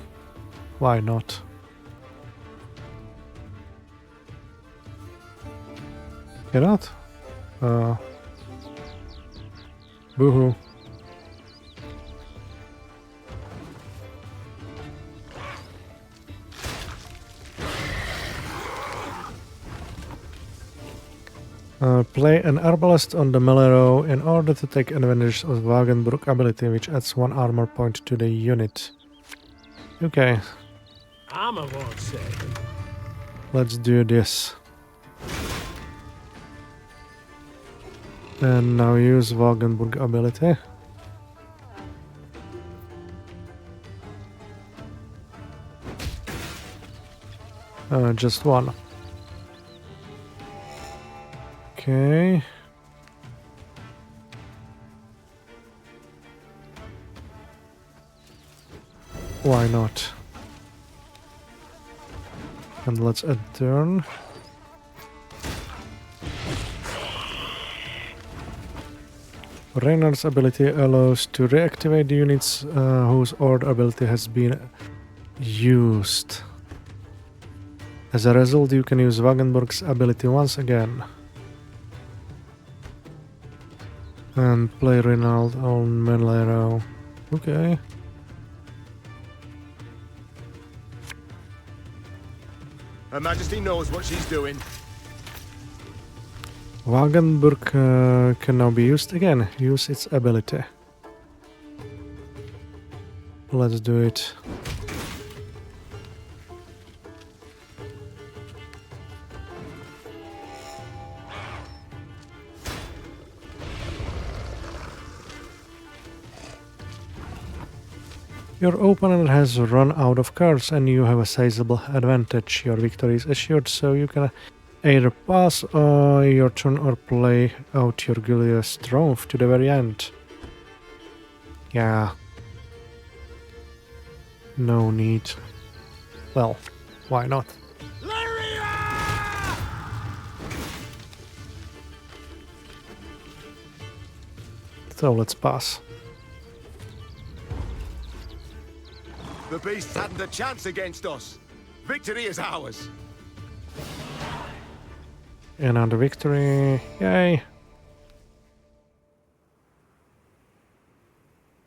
why not? Get out? Boo-hoo. Play an arbalest on the melee row in order to take advantage of Wagenburg ability, which adds 1 armor point to the unit. Okay, Armor won't save. let's do this. And now use Wagenburg ability. Just 1. Okay. Why not? And let's add turn. Reynard's ability allows to reactivate the units whose order ability has been used. As a result, you can use Wagenburg's ability once again. And play Reynard on melee row. Okay. Her Majesty knows what she's doing. Wagenburg can now be used again. Use its ability. Let's do it. Your opponent has run out of cards and you have a sizable advantage. Your victory is assured, so you can either pass your turn or play out your Gilius Triumph to the very end. Yeah. No need. Well, why not? Lyria! So let's pass. The beasts hadn't a chance against us. Victory is ours. Another victory. Yay.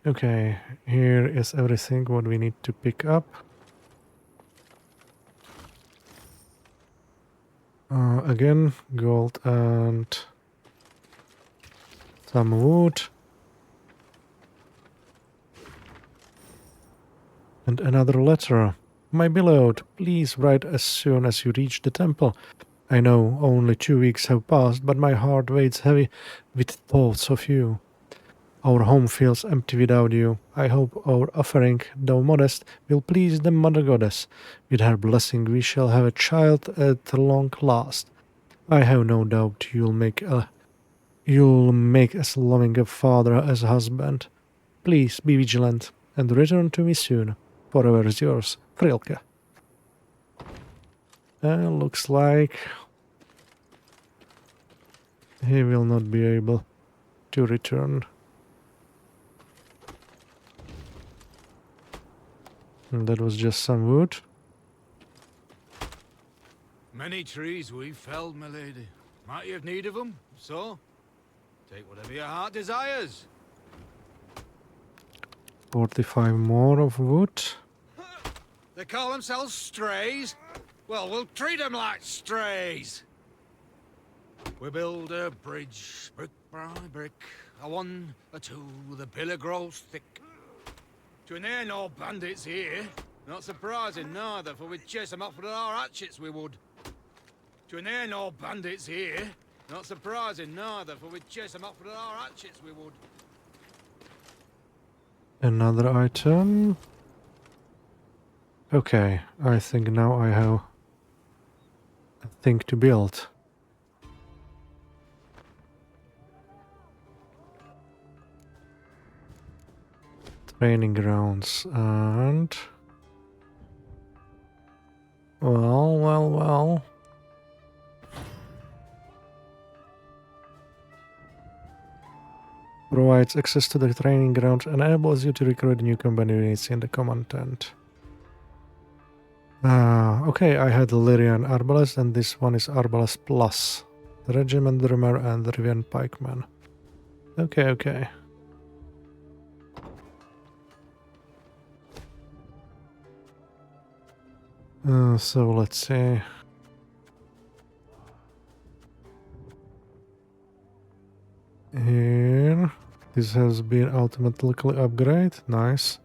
Okay, here is everything what we need to pick up. Again, gold and some wood. And another letter. My beloved, please write as soon as you reach the temple. I know only 2 weeks have passed, but my heart weighs heavy with thoughts of you. Our home feels empty without you. I hope our offering, though modest, will please the Mother Goddess. With her blessing we shall have a child at long last. I have no doubt you'll make as loving a father as a husband. Please be vigilant and return to me soon. Forever is yours, Frilke. Looks like he will not be able to return. And that was just some wood. Many trees we've felled, my lady. Might you have need of them? So, take whatever your heart desires. 45 more of wood. They call themselves strays? Well, we'll treat them like strays. We build a bridge, brick by brick. A 1, a 2, the pillar grows thick. To near no bandits here. Not surprising neither, for we'd chase them up with our hatchets, we would. To near no bandits here. Not surprising neither, for we'd chase them up with our hatchets, we would. Another item. Okay, I think now I have a thing to build. Training grounds and... Well. Provides access to the training ground and enables you to recruit new company units in the command tent. Okay, I had Lyria and Arbalest, and this one is Arbalest Plus. The Regiment Drummer and the Rivian Pikeman. Okay. So let's see. Here. This has been automatically upgraded. Nice.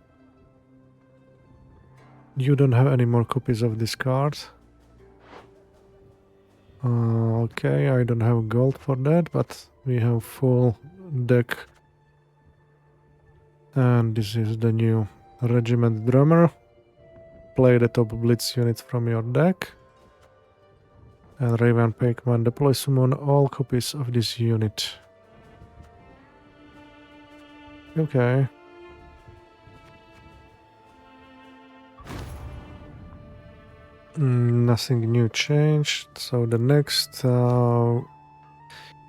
You don't have any more copies of this card. Okay, I don't have gold for that, but we have full deck. And this is the new regiment drummer. Play the top blitz unit from your deck. And Raven Pakeman deploy summon all copies of this unit. Okay. Nothing new changed. So the next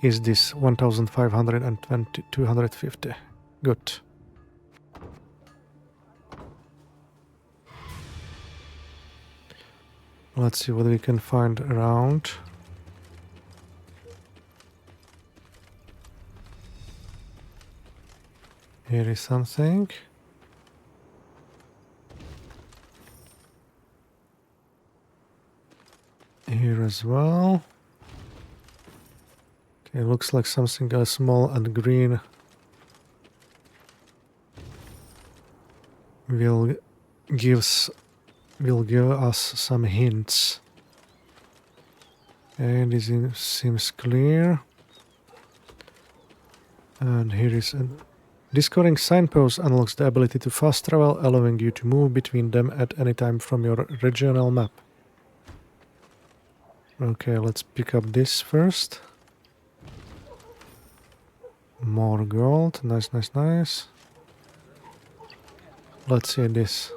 is this 1520 250. Good. Let's see what we can find around. Here is something. Here as well. Okay, looks like something small and green will give us some hints. And this seems clear. And here is a discovering signpost unlocks the ability to fast travel, allowing you to move between them at any time from your regional map. Okay, let's pick up this first. More gold. Nice, nice, nice. Let's see this.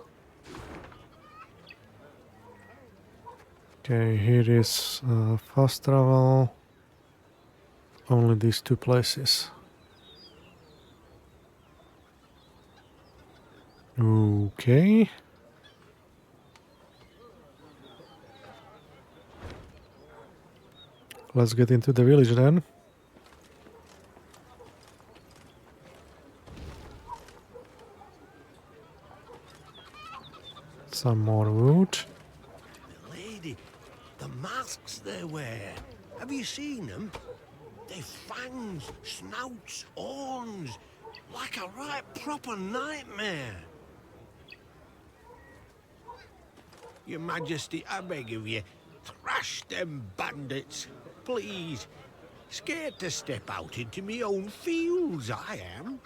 Okay, here is fast travel. Only these two places. Okay. Let's get into the village then. Some more wood. Lady, the masks they wear. Have you seen them? They've fangs, snouts, horns. Like a right proper nightmare. Your Majesty, I beg of you, thrash them bandits, please. Scared to step out into me own fields, I am.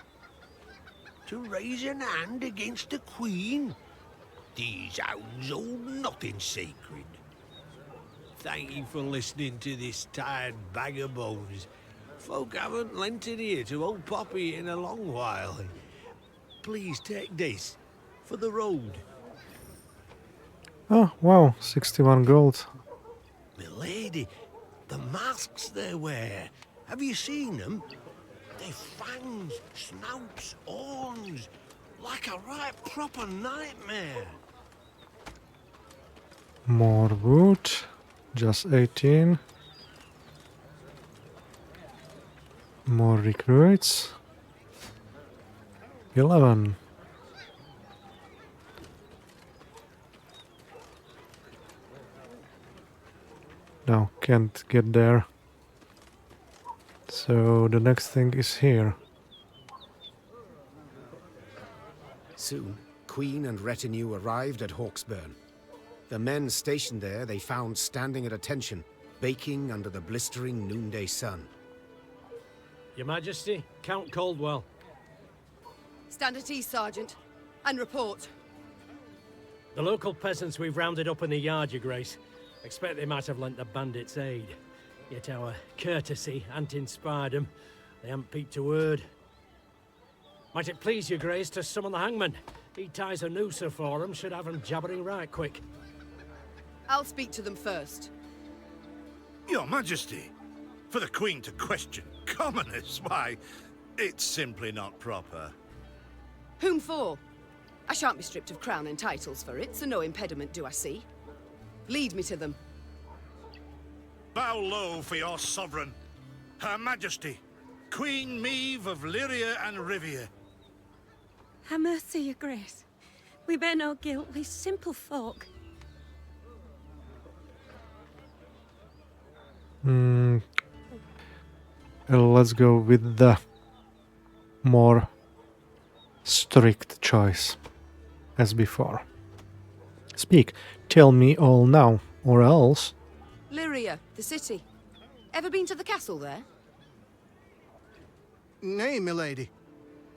To raise an hand against the Queen? These hounds hold nothing sacred. Thank you for listening to this tired bag of bones. Folk haven't lent an ear to old Poppy in a long while. Please take this for the road. Oh, wow, 61 gold. Milady, the masks they wear. Have you seen them? They've fangs, snouts, horns. Like a right proper nightmare. More wood. Just 18. More recruits. 11. No, can't get there. So the next thing is here. Soon, Queen and retinue arrived at Hawksburn. The men stationed there they found standing at attention, baking under the blistering noonday sun. Your Majesty, Count Caldwell. Stand at ease, Sergeant, and report. The local peasants we've rounded up in the yard, Your Grace. Expect they might have lent the bandits aid. Yet our courtesy hadn't inspired them. They haven't peeped a word. Might it please Your Grace to summon the hangman? He ties a noose for them, should have them jabbering right quick. I'll speak to them first. Your Majesty, for the Queen to question commoners, why, it's simply not proper. Whom for? I shan't be stripped of crown and titles for it, so no impediment do I see. Lead me to them. Bow low for your sovereign, Her Majesty, Queen Meve of Lyria and Rivia. Ha' mercy, Your Grace. We bear no guilt, we simple folk. Let's go with the more strict choice as before. Speak, tell me all now, or else. Lyria, the city. Ever been to the castle there? Nay, milady.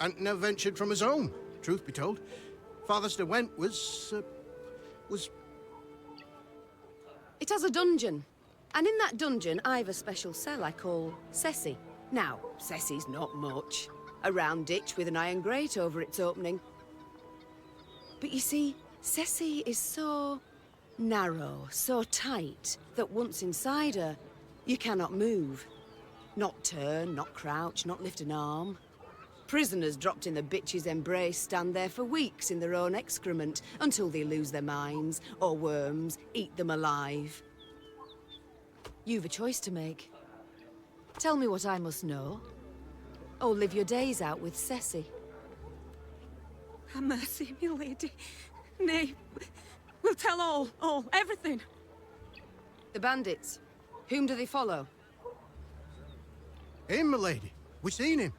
And never ventured from his home, truth be told. Farthest I went was... It has a dungeon. And in that dungeon, I've a special cell I call Ceci. Now, Ceci's not much. A round ditch with an iron grate over its opening. But you see, Ceci is so narrow, so tight, that once inside her, you cannot move. Not turn, not crouch, not lift an arm. Prisoners dropped in the bitch's embrace stand there for weeks in their own excrement until they lose their minds, or worms eat them alive. You've a choice to make. Tell me what I must know, or live your days out with Ceci. Have mercy, my lady. Nay, we'll tell all, everything. The bandits. Whom do they follow? Him, milady. We seen him.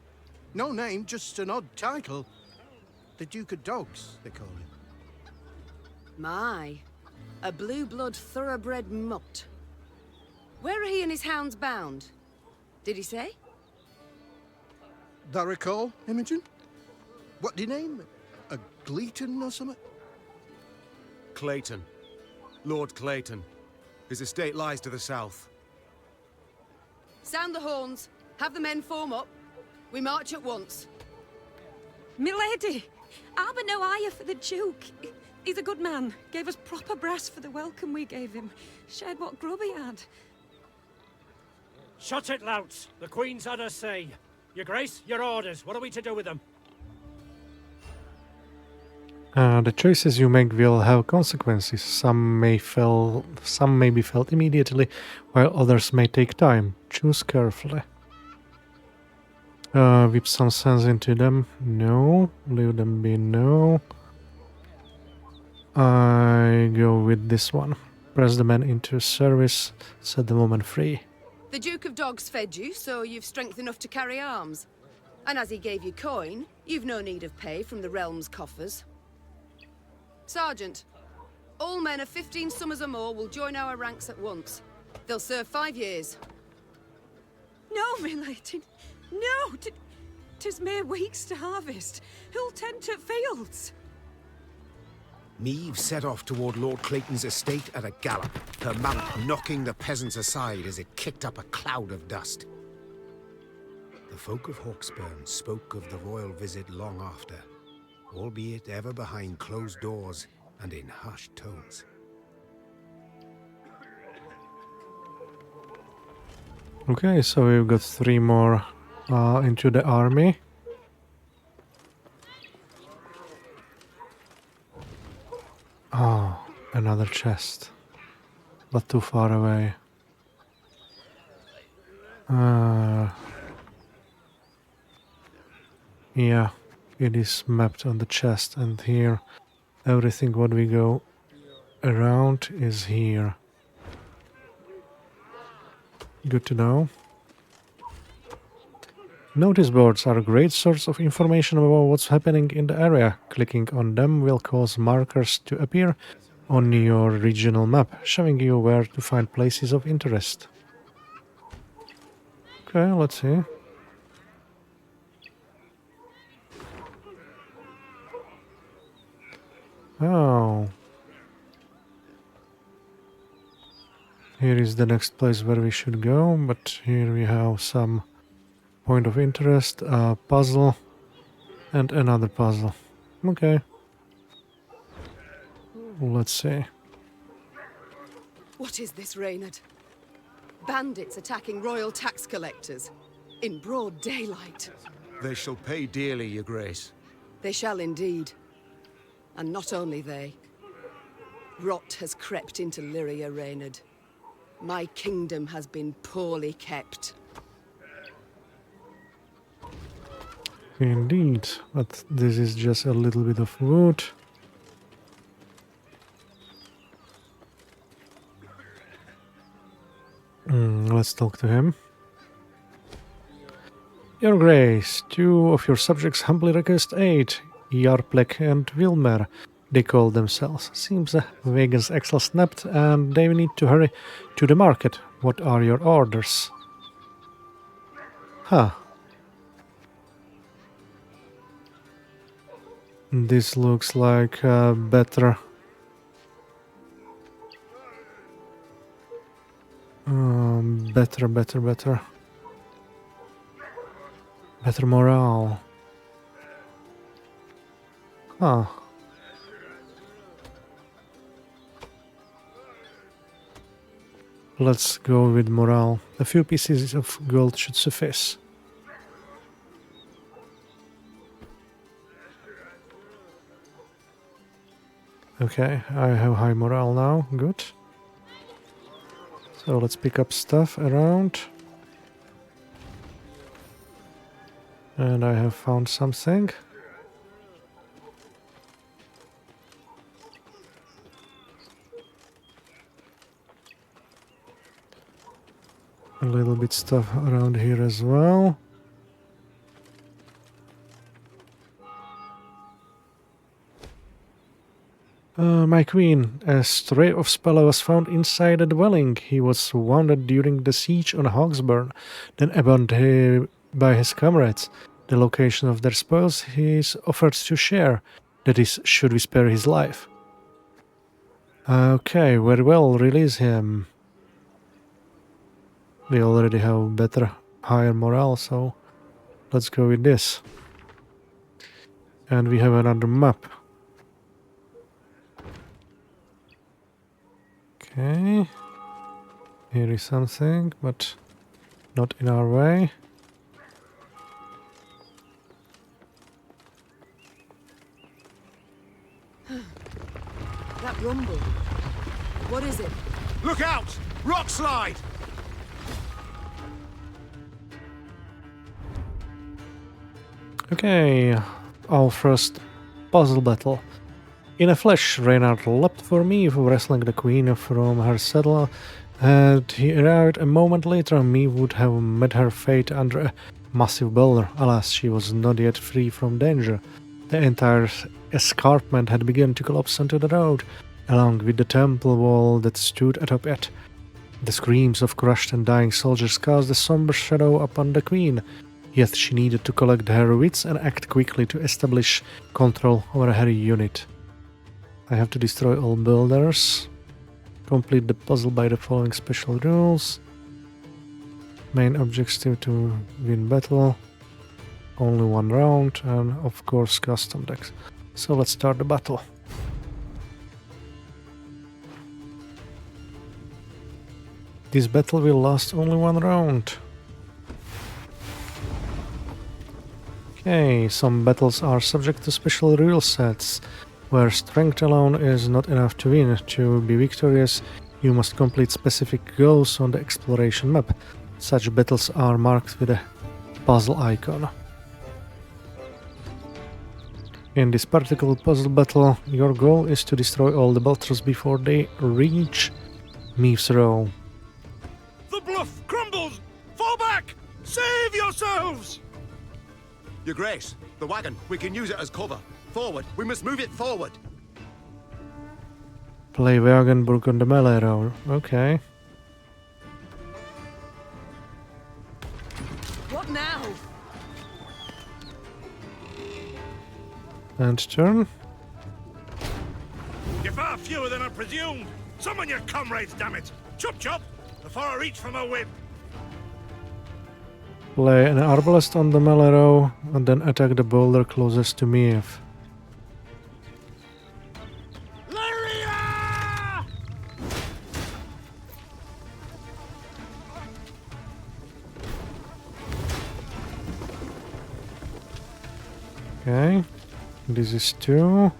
No name, just an odd title. The Duke of Dogs, they call him. My, a blue-blood thoroughbred mutt. Where are he and his hounds bound? Did he say? Thou recall, Imogen? What do you name? A Gleeton or something? Clayton. Lord Clayton. His estate lies to the south. Sound the horns. Have the men form up. We march at once. Milady, I've no ire for the Duke. He's a good man. Gave us proper brass for the welcome we gave him. Shared what grub he had. Shut it, louts. The Queen's had her say. Your Grace, your orders. What are we to do with them? The choices you make will have consequences. Some may be felt immediately, while others may take time. Choose carefully. Whip some sense into them. No. Leave them be. No. I go with this one. Press the men into service. Set the woman free. The Duke of Dogs fed you, so you've strength enough to carry arms. And as he gave you coin, you've no need of pay from the realm's coffers. Sergeant, all men of 15 summers or more will join our ranks at once. They'll serve 5 years. No, my lady. No! 'Tis mere weeks to harvest. Who'll tend to fields? Meve set off toward Lord Clayton's estate at a gallop, her mount knocking the peasants aside as it kicked up a cloud of dust. The folk of Hawksburn spoke of the royal visit long after, albeit ever behind closed doors and in hushed tones. Okay, so we've got 3 more into the army. Oh, another chest, but too far away. Yeah, it is mapped on the chest, and here everything what we go around is here. Good to know. Notice boards are a great source of information about what's happening in the area. Clicking on them will cause markers to appear on your regional map, showing you where to find places of interest. Okay, let's see. Oh. Here is the next place where we should go, but here we have some point of interest, a puzzle, and another puzzle. Okay. Let's see. What is this, Reynard? Bandits attacking royal tax collectors in broad daylight. They shall pay dearly, Your Grace. They shall indeed. And not only they. Rot has crept into Lyria, Reynard. My kingdom has been poorly kept. Indeed, but this is just a little bit of wood. Let's talk to him. Your Grace, 2 of your subjects humbly request aid. Yarplek and Wilmer, they call themselves. Seems the Vegan's axle snapped and they need to hurry to the market. What are your orders? Huh. This looks like better. Better. Better morale. Huh. Let's go with morale. A few pieces of gold should suffice. Okay, I have high morale now. Good. So let's pick up stuff around. And I have found something. A little bit stuff around here as well. My queen, a stray of Spella was found inside a dwelling. He was wounded during the siege on Hawksburn, then abandoned by his comrades. The location of their spoils he is offered to share. That is, should we spare his life. Okay, very well, release him. We already have better, higher morale, so let's go with this. And we have another map. Okay. Here is something, but not in our way. That rumble. What is it? Look out! Rockslide! Okay, our first puzzle battle. In a flash, Reynard leapt for me, wrestling the queen from her saddle. Had he arrived a moment later, me would have met her fate under a massive boulder. Alas, she was not yet free from danger. The entire escarpment had begun to collapse onto the road, along with the temple wall that stood atop it. The screams of crushed and dying soldiers cast a somber shadow upon the queen, yet she needed to collect her wits and act quickly to establish control over her unit. I have to destroy all builders, complete the puzzle by the following special rules. Main objective to win battle, only 1 round, and of course custom decks. So let's start the battle. This battle will last only 1 round. Okay, some battles are subject to special rule sets, where strength alone is not enough to win. To be victorious, you must complete specific goals on the exploration map. Such battles are marked with a puzzle icon. In this particular puzzle battle, your goal is to destroy all the Baltras before they reach Meave's Row. The bluff crumbles! Fall back! Save yourselves! Your Grace, the wagon. We can use it as cover. Forward. We must move it forward. Play Wagenburg on the melee road. Okay. What now? And turn. You're far fewer than I presumed. Summon your comrades, damn it! Chop chop! Before I reach for my whip. Play an arbalest on the melee row and then attack the boulder closest to Meave. Lyria! Okay. This is 2.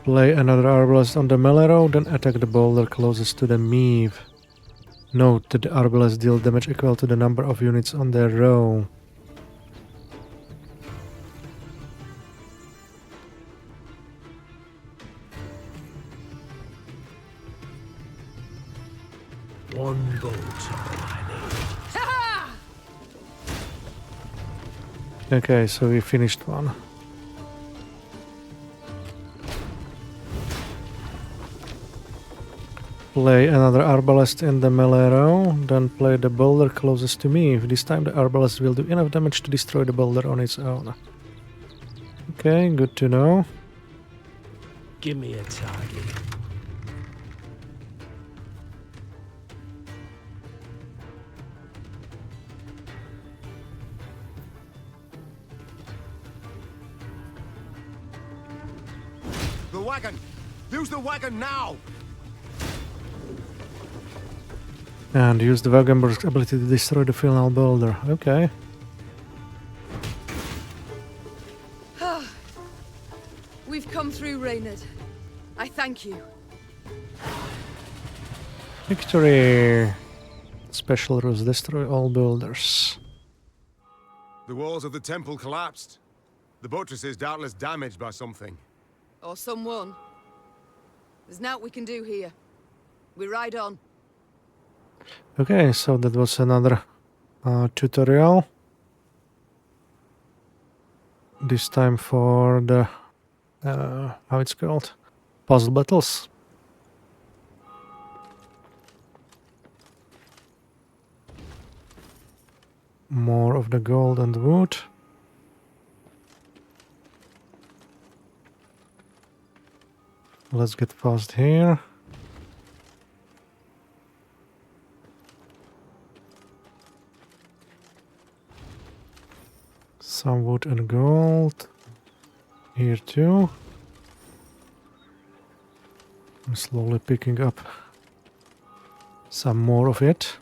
Play another arbalest on the melee row, then attack the boulder closest to the Meave. Note that the arbalest deal damage equal to the number of units on their row. One bolt, all I need. Okay, so we finished one. Play another arbalest in the melee row, then play the boulder closest to me. This time the arbalest will do enough damage to destroy the boulder on its own. Okay, good to know. Give me a target. The wagon! Use the wagon now! And use the Wagenburg's ability to destroy the final boulder. Okay. We've come through, Reynard. I thank you. Victory! Special rules destroy all boulders. The walls of the temple collapsed. The buttress is doubtless damaged by something. Or someone. There's naught we can do here. We ride on. Okay, so that was another tutorial. This time for the how it's called? Puzzle battles. More of the gold and wood. Let's get past here. Some wood and gold. Here too. I'm slowly picking up some more of it.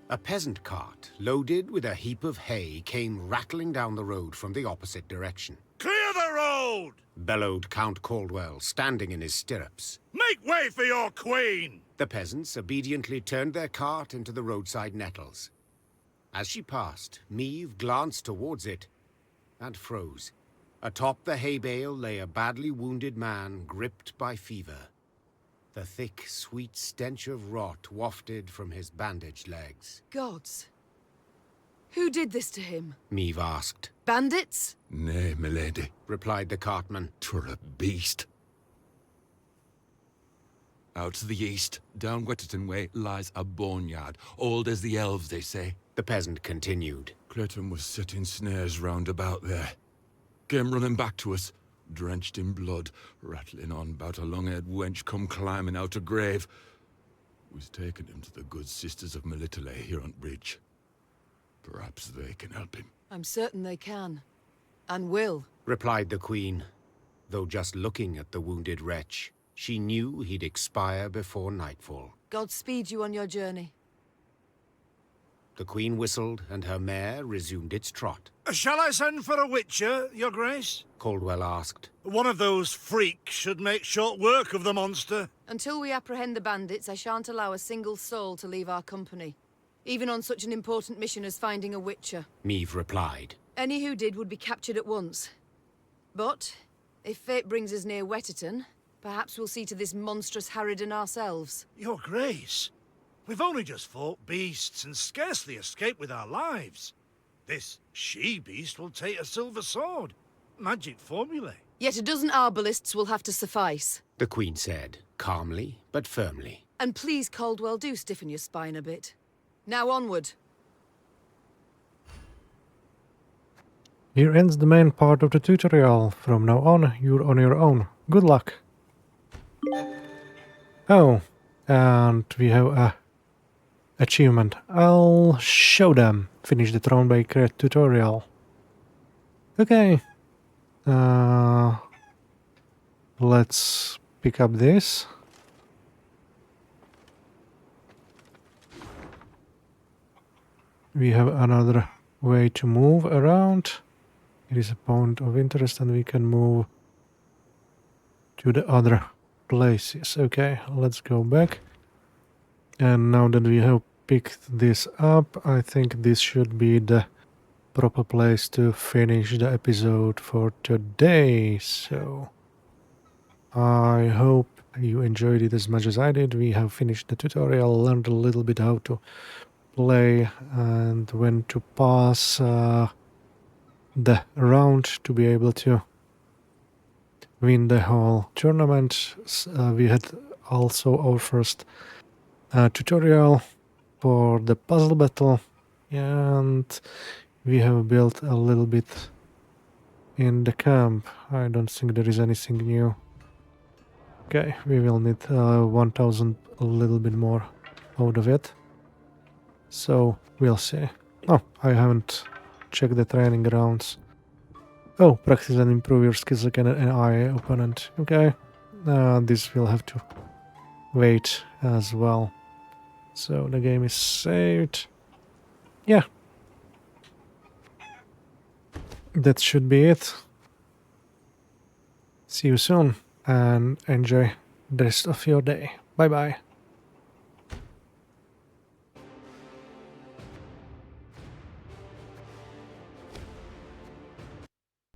A peasant cart, loaded with a heap of hay, came rattling down the road from the opposite direction. Clear the road! Bellowed Count Caldwell, standing in his stirrups. Make way for your queen! The peasants obediently turned their cart into the roadside nettles. As she passed, Meave glanced towards it and froze. Atop the hay bale lay a badly wounded man gripped by fever. The thick, sweet stench of rot wafted from his bandaged legs. Gods. Who did this to him? Meave asked. Bandits? Nay, milady, Replied the cartman. 'twere a beast. Out to the east, down Wetterton way, lies a boneyard, old as the elves, they say. The peasant continued. Clayton was setting snares round about there. Came running back to us, drenched in blood, rattling on about a long-haired wench come climbing out a grave. We's taken him to the good sisters of Melitele here on bridge. Perhaps they can help him. I'm certain they can. And will. Replied the queen. Though just looking at the wounded wretch, she knew he'd expire before nightfall. God speed you on your journey. The queen whistled, and her mare resumed its trot. Shall I send for a witcher, your grace? Caldwell asked. One of those freaks should make short work of the monster. Until we apprehend the bandits, I shan't allow a single soul to leave our company. Even on such an important mission as finding a witcher. Meave replied. Any who did would be captured at once. But, if fate brings us near Wetterton, perhaps we'll see to this monstrous harridan ourselves. Your grace, we've only just fought beasts and scarcely escaped with our lives. This she-beast will take a silver sword. Magic formulae. Yet a dozen arbalists will have to suffice. The queen said, calmly but firmly. And please, Caldwell, do stiffen your spine a bit. Now onward. Here ends the main part of the tutorial. From now on, you're on your own. Good luck. Oh, and we have a achievement. I'll show them. Finish the Thronebreaker tutorial. Okay. Let's pick up this. We have another way to move around. It is a point of interest and we can move to the other places. Okay, let's go back. And now that we have picked this up, I think this should be the proper place to finish the episode for today. So I hope you enjoyed it as much as I did. We have finished the tutorial, learned a little bit how to play and when to pass the round to be able to win the whole tournament. We had also our first tutorial for the puzzle battle, and we have built a little bit in the camp. I don't think there is anything new. Okay, we will need 1000, a little bit more out of it. So we'll see. Oh, I haven't checked the training grounds. Oh, practice and improve your skills against an eye opponent. Okay, this will have to wait as well. So the game is saved. Yeah. That should be it. See you soon and enjoy the rest of your day. Bye bye.